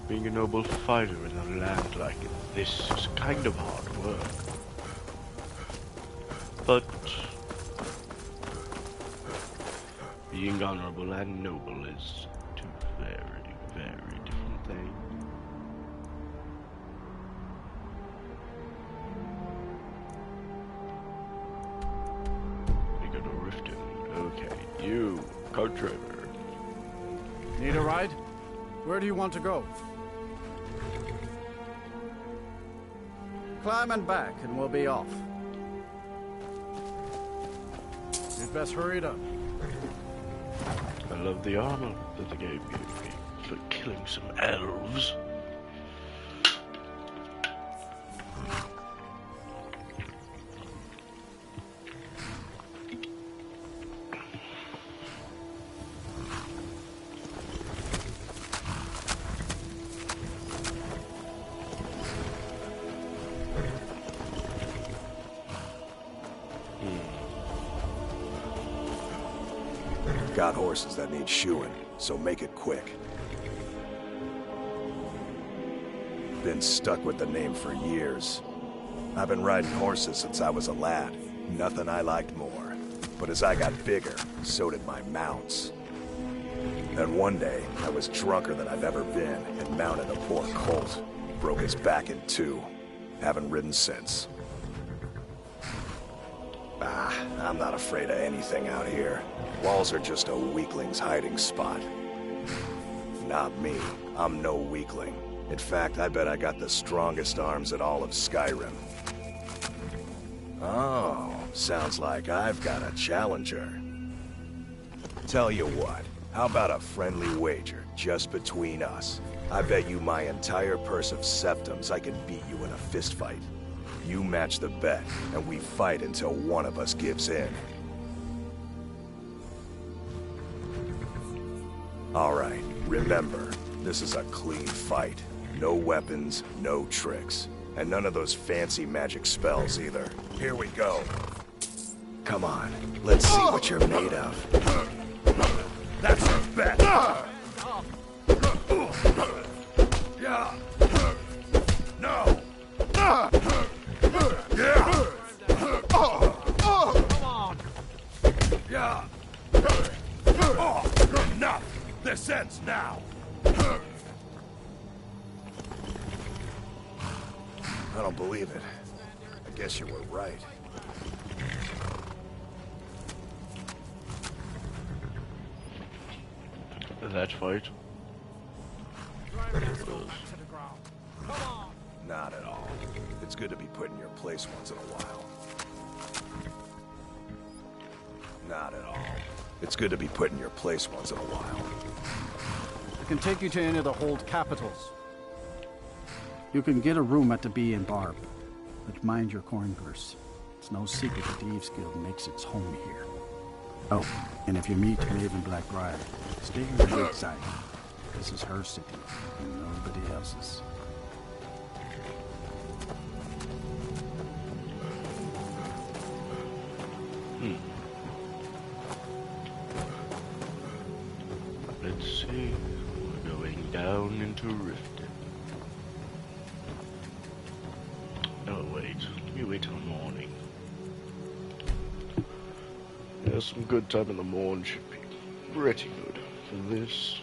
Being a noble fighter in a land like this is kind of hard work. But being honorable and noble is two very, very different things. We go to Riften. Okay, you, cart driver. Need a ride? Where do you want to go? Climb and back, and we'll be off. You'd best hurry it up. I love the armor that they gave me for killing some elves. Got horses that need shoeing, so make it quick. Been stuck with the name for years. I've been riding horses since I was a lad. Nothing I liked more. But as I got bigger, so did my mounts. Then one day, I was drunker than I've ever been and mounted a poor colt. Broke his back in two. Haven't ridden since. I'm not afraid of anything out here. Walls are just a weakling's hiding spot. Not me. I'm no weakling. In fact, I bet I got the strongest arms in all of Skyrim. Oh, sounds like I've got a challenger. Tell you what, how about a friendly wager, just between us? I bet you my entire purse of septums I can beat you in a fistfight. You match the bet, and we fight until one of us gives in. All right, remember, this is a clean fight. No weapons, no tricks. And none of those fancy magic spells either. Here we go. Come on, let's see what you're made of. That's a bet! Yeah! No! Yeah! Come on! Yeah! Oh, enough! This ends now! I don't believe it. I guess you were right. That fight? Not at all. It's good to be put in your place once in a while. Not at all. It's good to be put in your place once in a while. I can take you to any of the hold capitals. You can get a room at the Bee and Barb, but mind your coin purse. It's no secret that the Thieves Guild makes its home here. Oh, and if you meet Maven Blackbriar, stay on the good side. This is her city, and nobody else's. Let's see. We're going down into Riften. Oh wait, let me wait till morning. Yeah, some good time in the morning should be pretty good for this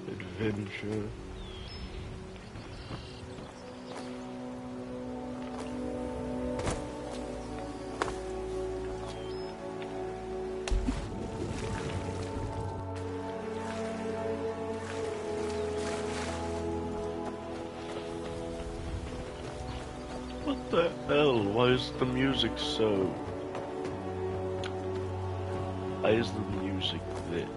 adventure. What the hell? Why is the music so... Why is the music there?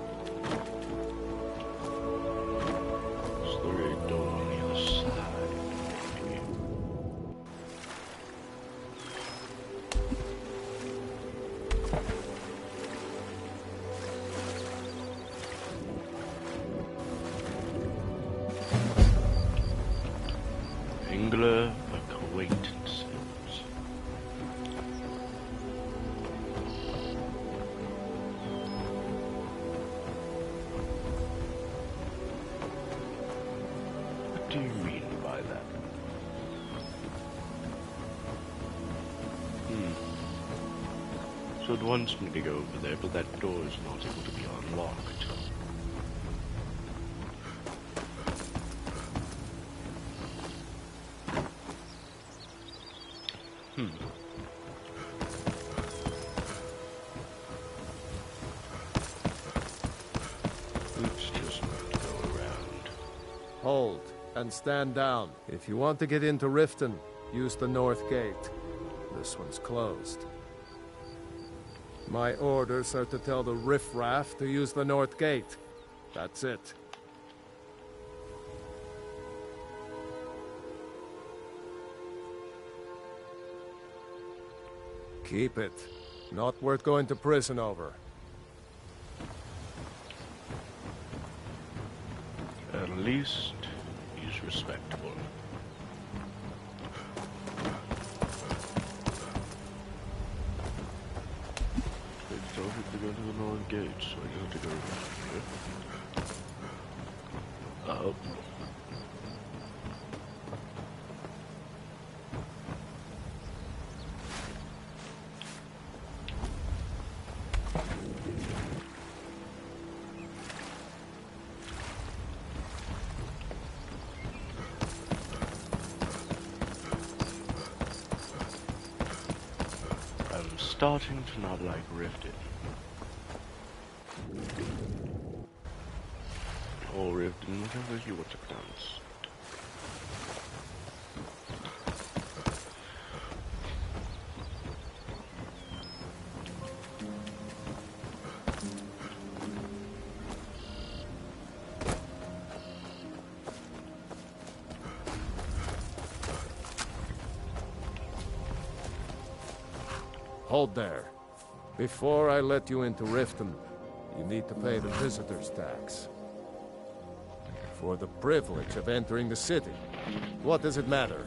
Is there a door on the other side? Singular acquaintances. What do you mean by that? So it wants me to go over there, but that door is not able to be unlocked. Let's just not go around. Hold and stand down. If you want to get into Riften, use the north gate. This one's closed. My orders are to tell the riffraff to use the north gate. That's it. Keep it. Not worth going to prison over. At least he's respectable. I told him to go to the north gate, so I got to go here. Oh. I'm starting to not like Rifted. Or Riften, whatever you want to pronounce. Hold there. Before I let you into Riften, you need to pay the visitor's tax. For the privilege of entering the city. What does it matter?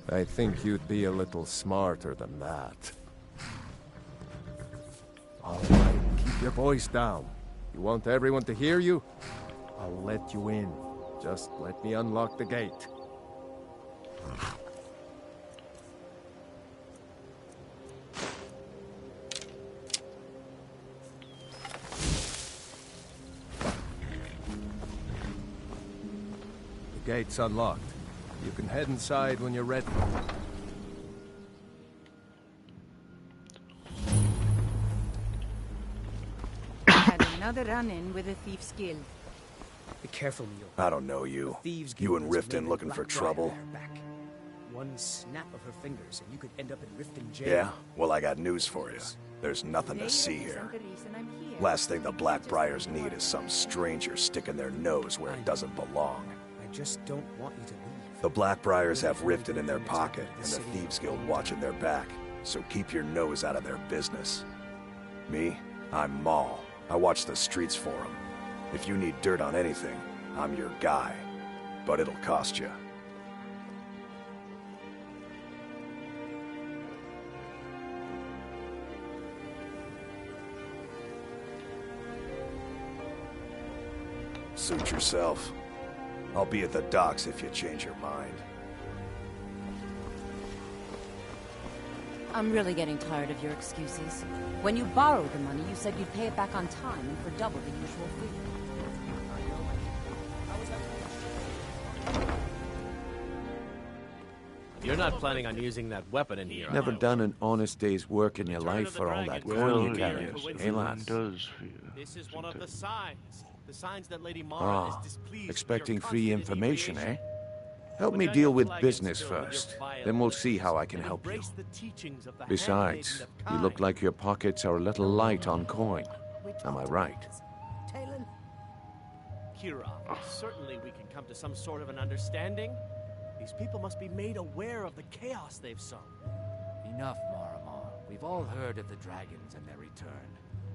I think you'd be a little smarter than that. All right, keep your voice down. You want everyone to hear you? I'll let you in. Just let me unlock the gate. The gate's unlocked. You can head inside when you're ready. Another run-in with a thief's guild. Be careful, Mule. I don't know you. You and Riften looking for trouble? One snap of her fingers and you could end up in Riften jail. Yeah? Well, I got news for you. There's nothing to see here. Last thing the Blackbriars need is some stranger sticking their nose where it doesn't belong. I just don't want you to leave. The Blackbriars have Riften in their pocket and the Thieves Guild watching their back, so keep your nose out of their business. Me? I'm Maul. I watch the streets for them. If you need dirt on anything, I'm your guy. But it'll cost you. Suit yourself. I'll be at the docks if you change your mind. I'm really getting tired of your excuses. When you borrowed the money, you said you'd pay it back on time and for double the usual fee. You're not planning on using that weapon in here, Never are you? done an honest day's work in your life for all that coin you carry. Hey, lass? This is one of the signs. The signs that Lady Mara is Ah, displeased. expecting free information, eh? Help me deal with business first. Then we'll see how I can help you. Besides, you look like your pockets are a little light on coin. Am I right? Talon? Kira, certainly we can come to some sort of an understanding. These people must be made aware of the chaos they've sown. Enough, Maramar. We've all heard of the dragons and their return.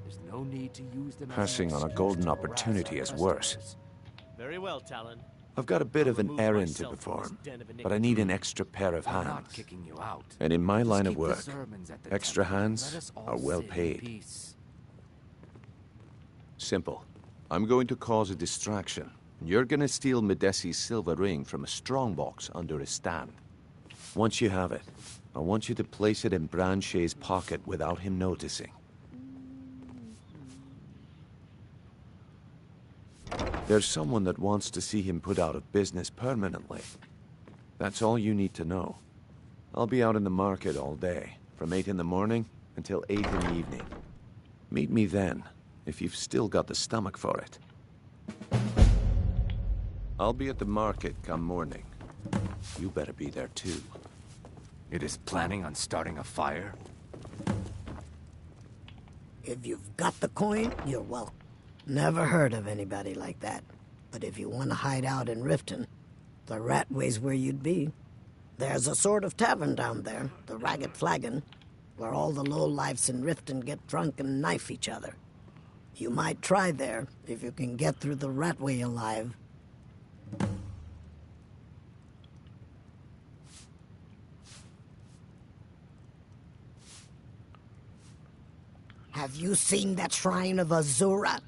There's no need to use them Passing on a golden opportunity is worse. Very well, Talon. I've got a bit of an errand to perform, but I need an extra pair of I'm hands. not kicking you out. And in my Just line of keep the work, sermons at the extra temple and hands let us all are well sit in paid. peace. Simple. I'm going to cause a distraction. You're gonna steal Medesi's silver ring from a strongbox under his stand. Once you have it, I want you to place it in Branche's pocket without him noticing. There's someone that wants to see him put out of business permanently. That's all you need to know. I'll be out in the market all day, from 8 in the morning until 8 in the evening. Meet me then, if you've still got the stomach for it. I'll be at the market come morning. You better be there too. It is planning on starting a fire? If you've got the coin, you're welcome. Never heard of anybody like that. But if you want to hide out in Riften, the Ratway's where you'd be. There's a sort of tavern down there, the Ragged Flagon, where all the lowlifes in Riften get drunk and knife each other. You might try there, if you can get through the Ratway alive. Have you seen that shrine of Azura?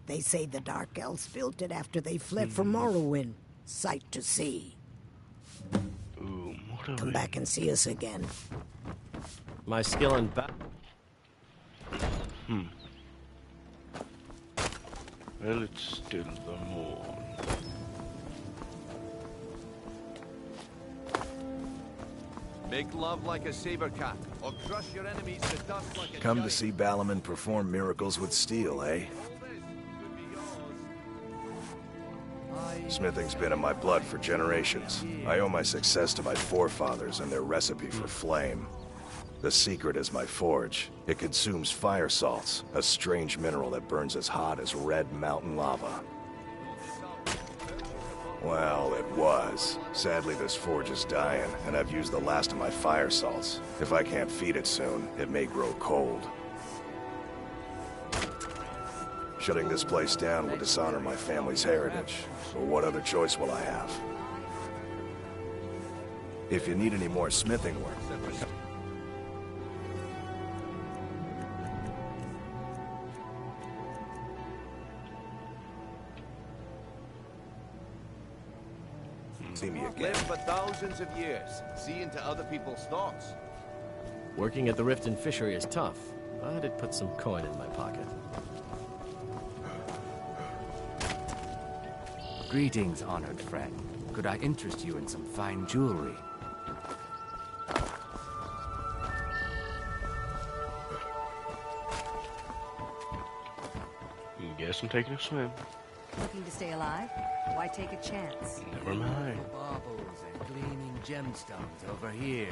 They say the Dark Elves built it after they fled from Morrowind. Sight to see. Come back and see us again. My skill in Well, it's still the morn. Make love like a saber cat, or crush your enemies to dust like a Come to giant. see Balaman perform miracles with steel, eh? Smithing's been in my blood for generations. I owe my success to my forefathers and their recipe for flame. The secret is my forge. It consumes fire salts, a strange mineral that burns as hot as red mountain lava. Well, it was. Sadly, this forge is dying, and I've used the last of my fire salts. If I can't feed it soon, it may grow cold. Shutting this place down will dishonor my family's heritage, so what other choice will I have? If you need any more smithing work, see me again. Live for thousands of years, see into other people's thoughts. Working at the Riften Fishery is tough, but it puts some coin in my pocket. Greetings, honored friend. Could I interest you in some fine jewelry? Guess I'm taking a swim. Looking to stay alive? Why take a chance? Never mind. Baubles and gleaming gemstones over here.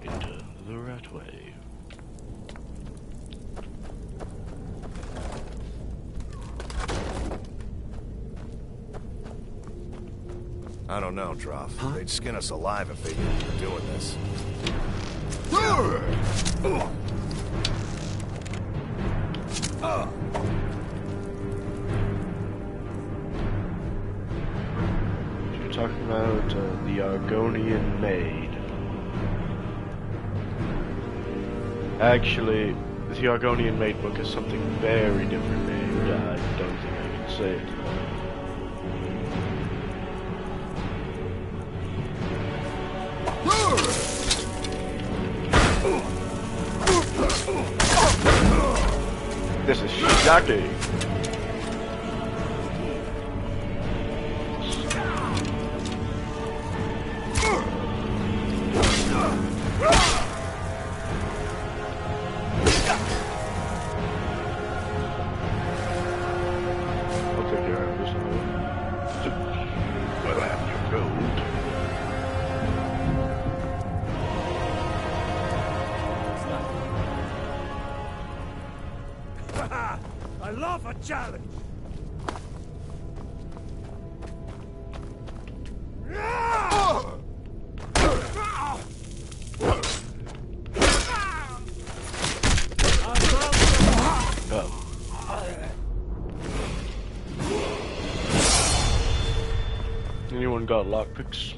Into the Ratway. I don't know, Droff. They'd skin us alive if they knew we were doing this. You're talking about the Argonian Maid. Actually, the Argonian Maid book is something very different named. I don't think I can say it. This is shocking. love a challenge! Anyone got lockpicks?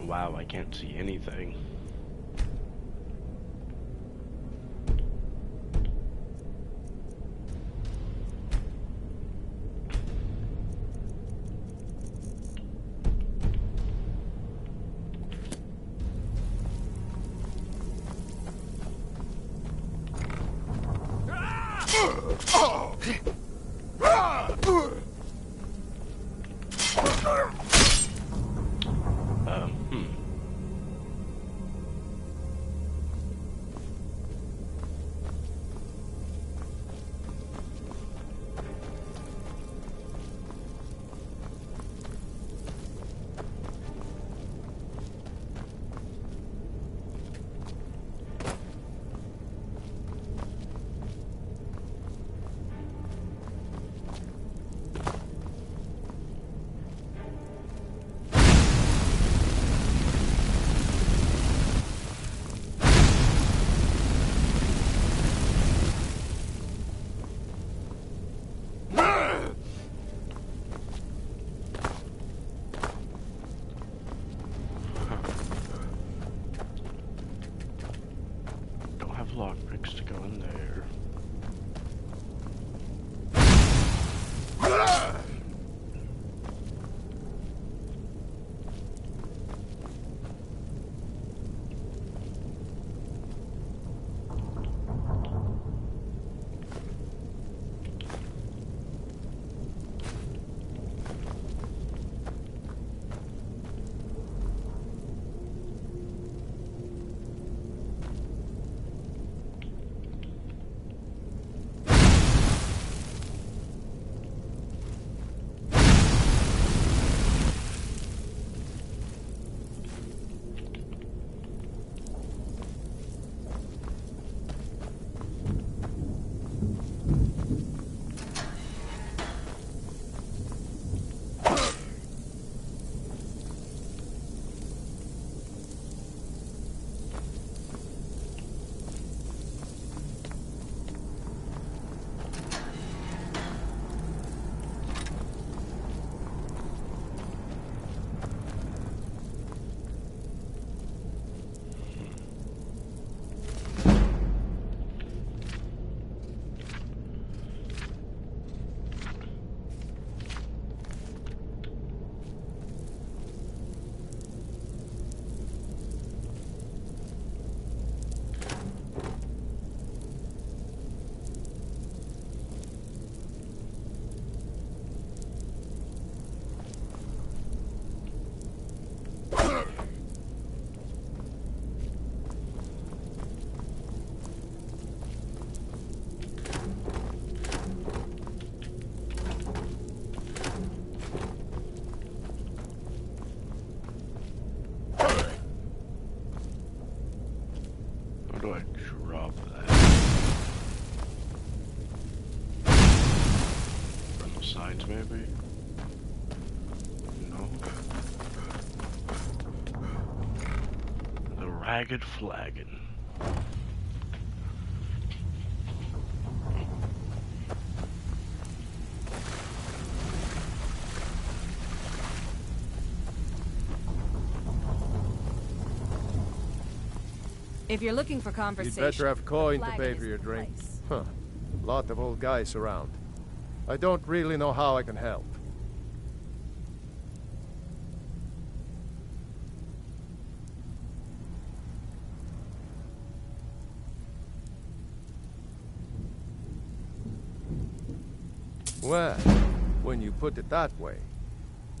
Wow, I can't see anything. Lockpicks to go in there. Drop that. From the sides, maybe? No. The Ragged Flagon. If you're looking for You'd conversation, better have coin to flag pay is for your the drink. place. Huh. Lot of old guys around. I don't really know how I can help. Well, when you put it that way,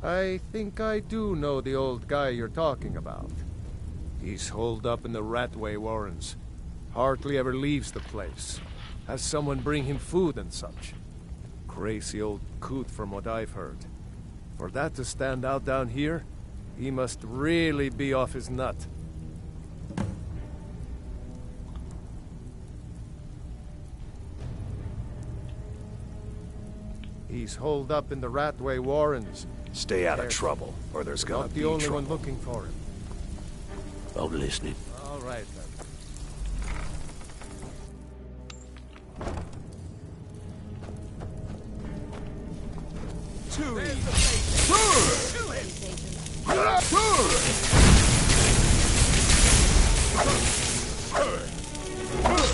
I think I do know the old guy you're talking about. He's holed up in the Ratway Warrens. Hardly ever leaves the place. Has someone bring him food and such. Crazy old coot from what I've heard. For that to stand out down here, he must really be off his nut. He's holed up in the Ratway Warrens. Stay out of trouble, or there's gonna Not be the only trouble. one looking for him. I'm listening. All right, then.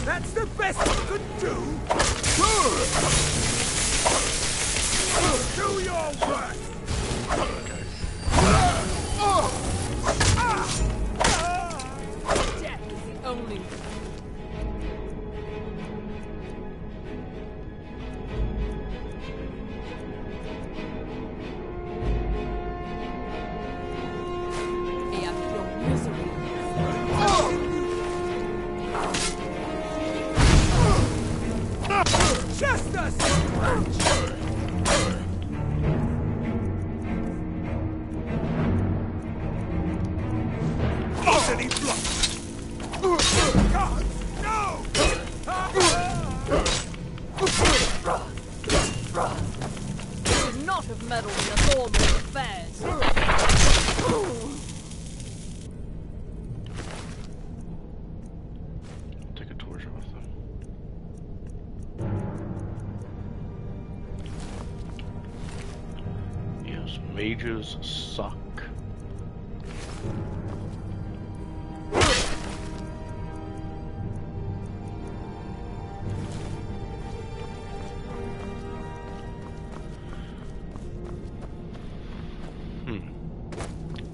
That's the best you could do! Do your work! Death is the only Easily blocked! God, no! should not have meddled in the Thornwood affairs. Take a torch off them. Yes, mages suck.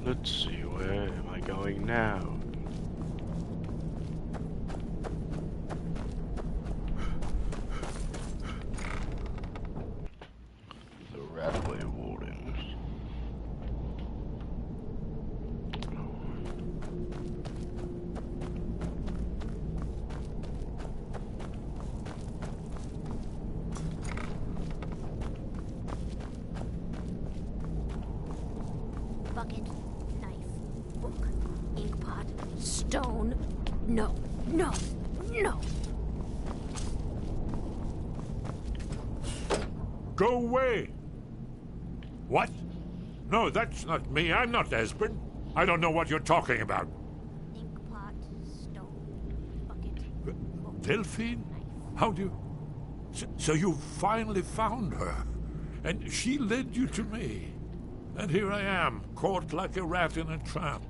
Let's see, where am I going now? The Ratway Wardens. Bucket, knife, book, inkpot, stone. No, no, no. Go away! What? No, that's not me. I'm not Esbern. I don't know what you're talking about. Inkpot, stone, bucket. Delphine? How do you... So you finally found her, and she led you to me. And here I am, caught like a rat in a trap.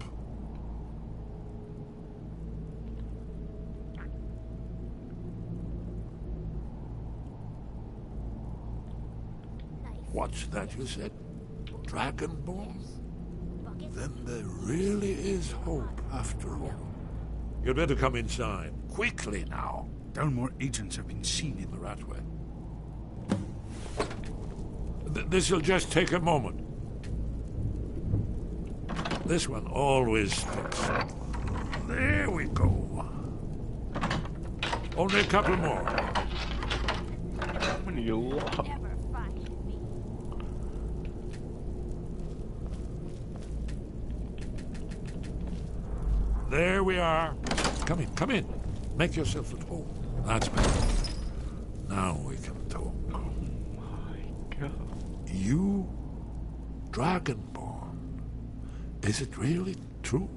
What's that you said? Dragonborn? Then there really is hope, after all. You'd better come inside. Quickly now. Dalmor agents have been seen in The Ratway. This'll just take a moment. This one always sticks. There we go. Only a couple more. When you lock. There we are. Come in, come in. Make yourself at home. That's better. Now we can talk. Oh my god. You, Dragonborn. Is it really true?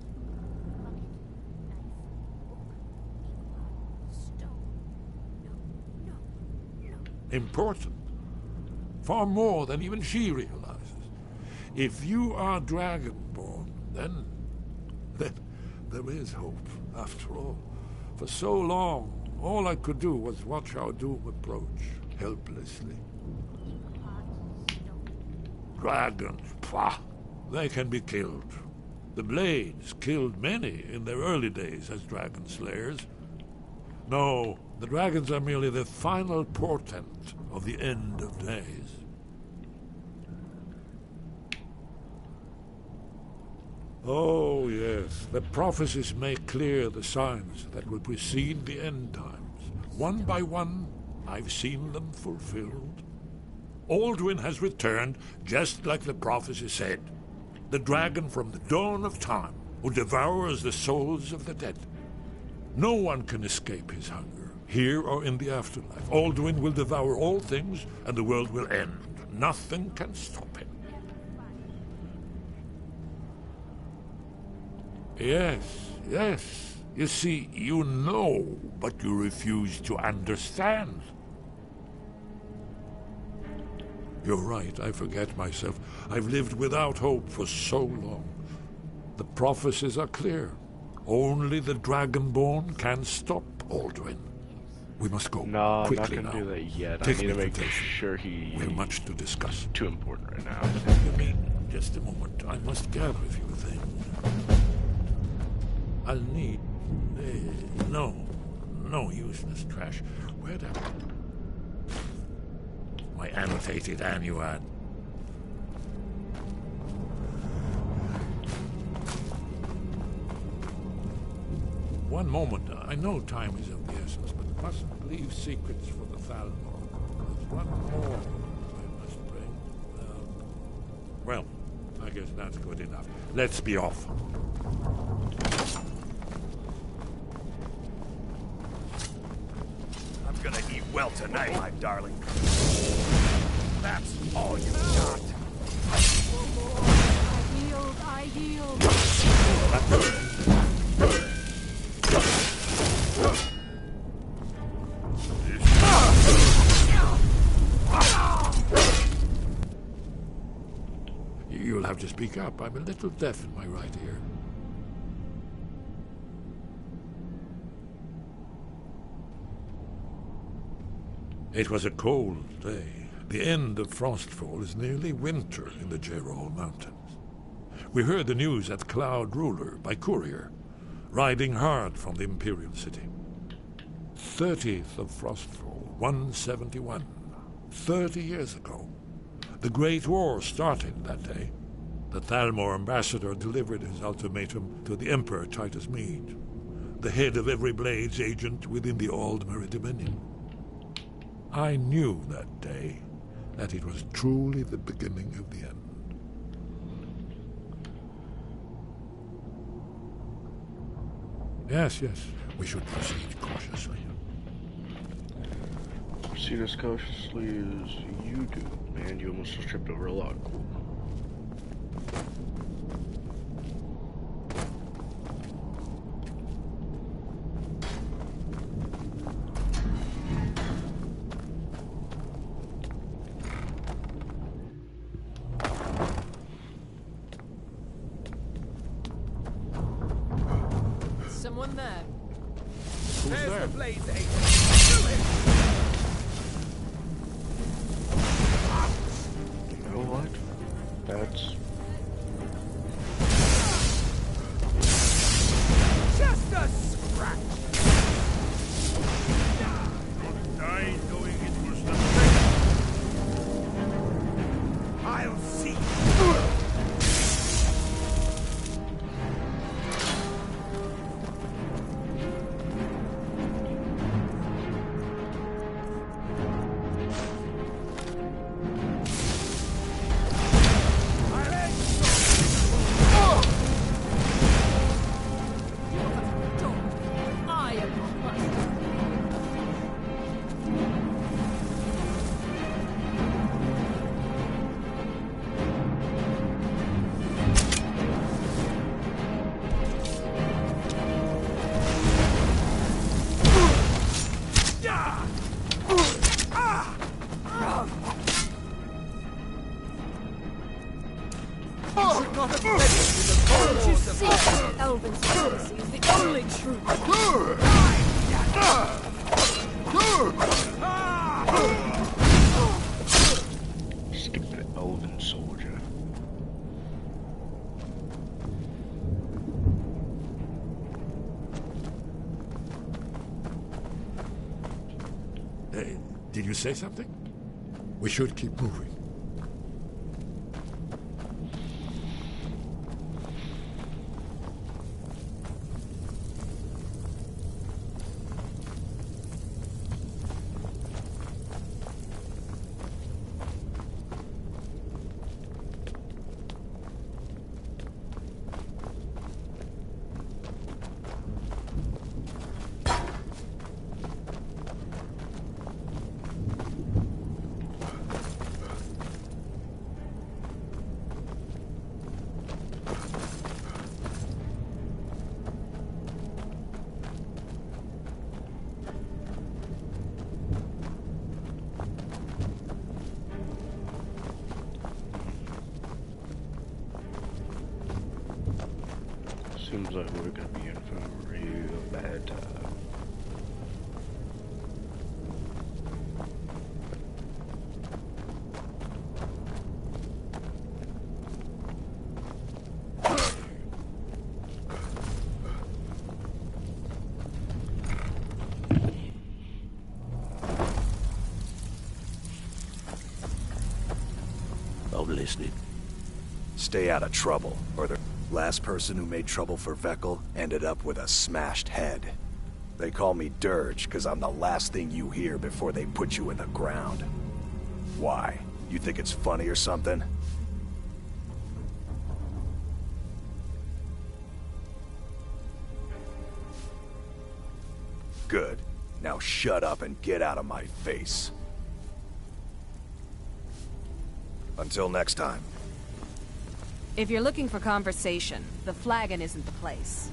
Important. Far more than even she realizes. If you are Dragonborn, then there is hope, after all. For so long, all I could do was watch our doom approach, helplessly. Dragons, pah! They can be killed. The Blades killed many in their early days as dragon slayers. No, the dragons are merely the final portent of the end of days. Oh, yes, the prophecies make clear the signs that will precede the end times. One by one, I've seen them fulfilled. Alduin has returned, just like the prophecy said. The dragon from the dawn of time, who devours the souls of the dead. No one can escape his hunger, here or in the afterlife. Alduin will devour all things, and the world will end. Nothing can stop him. Yes. You see, you know, but you refuse to understand. You're right, I forget myself. I've lived without hope for so long. The prophecies are clear. Only the Dragonborn can stop Alduin. We must go No, I'm not quickly gonna now. do that yet. Take I need to me make to sure he... We have much to discuss. Too important right now. You mean, just a moment. I must gather a few things. I'll need... no useless trash. Where'd my annotated annuad? One moment. I know time is of the essence, but mustn't leave secrets for the Thalmor. There's one more I must bring. Well, I guess that's good enough. Let's be off. I'm gonna eat well tonight, my darling. That's all you got. I healed. You'll have to speak up. I'm a little deaf in my right ear. It was a cold day. The end of Frostfall is nearly winter in the Gerol Mountains. We heard the news at Cloud Ruler by courier, riding hard from the Imperial City. 30th of Frostfall, 171. 30 years ago. The Great War started that day. The Thalmor ambassador delivered his ultimatum to the Emperor Titus Mede, the head of every Blades agent within the Aldmeri Dominion. I knew that day that it was truly the beginning of the end. Yes, we should proceed cautiously. Proceed as cautiously as you do. Man, you almost tripped over a log. Cool. Someone there. There's there? the Blades agent. Do it! You know what? That's... Just a scratch. Die knowing it was the I'll see. not a peasant with the Don't you cold see that Elven supremacy is the only truth? Stupid elven soldier. Hey, did you say something? We should keep moving. Seems like we're gonna be in for a real bad time. I'm listening. Stay out of trouble, or the last person who made trouble for Veckel ended up with a smashed head. They call me Dirge because I'm the last thing you hear before they put you in the ground. Why? You think it's funny or something? Good. Now shut up and get out of my face. Until next time. If you're looking for conversation, the flagon isn't the place.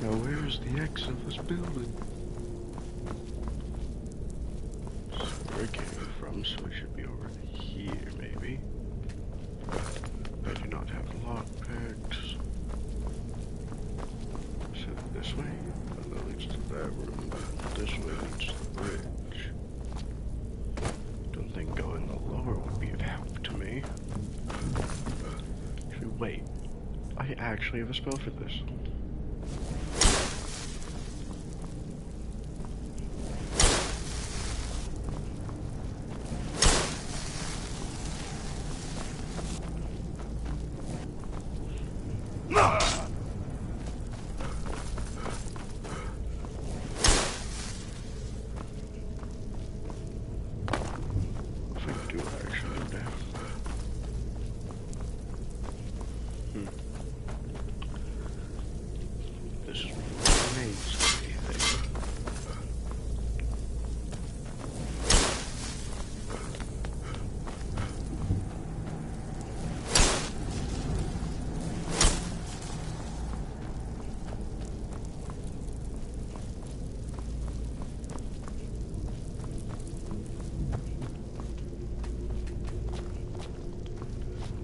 Now where's the exit of this building? This is where I came from, so I should be over here, maybe. I do not have lockpicks. So this way, and that leads to that room. This way leads to the bridge. Don't think going the lower would be of help to me. Actually, wait. I actually have a spell for this.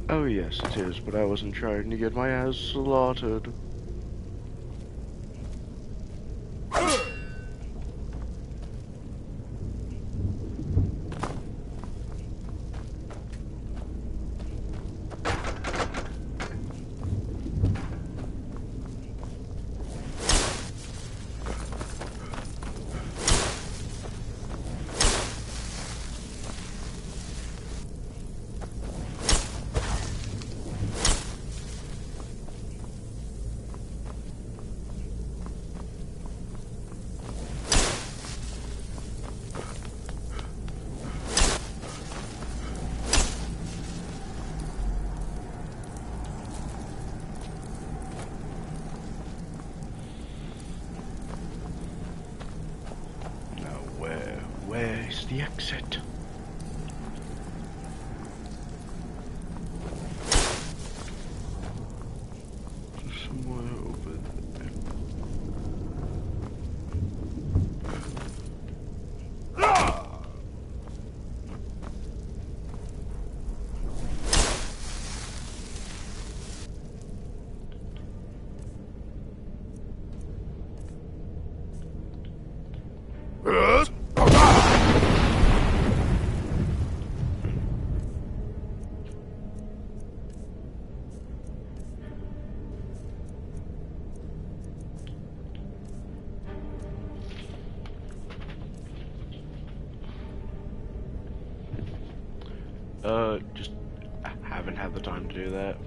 Oh yes, it is, but I wasn't trying to get my ass slaughtered. the exit? Somewhere over there. Just haven't had the time to do that.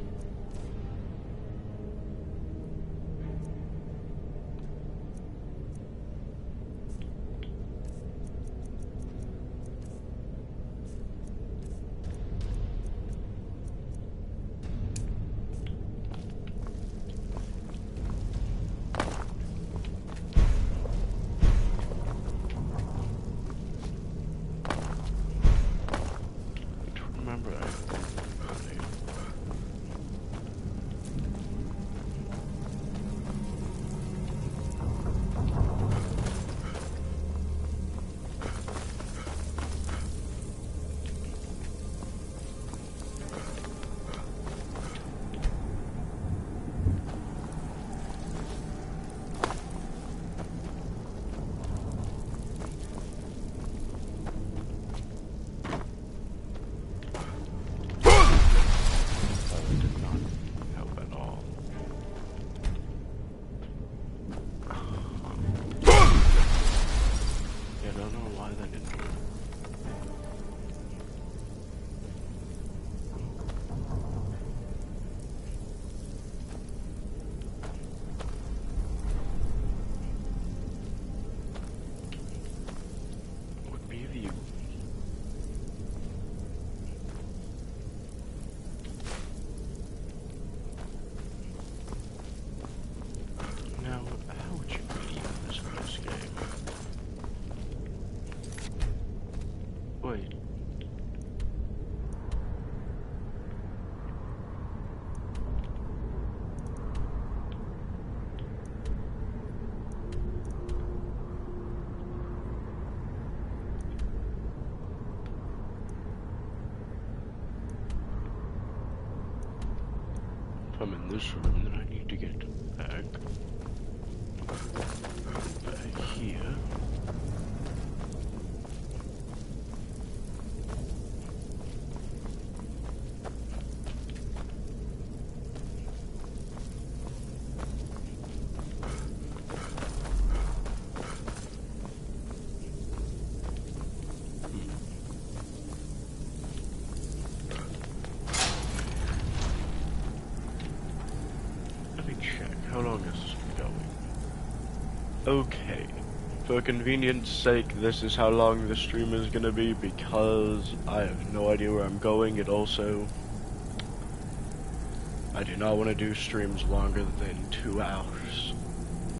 Wait. If I'm in this room, then I need to get back here. How long is this going? Okay, for convenience sake, this is how long the stream is gonna be because I have no idea where I'm going. And also, I do not want to do streams longer than 2 hours.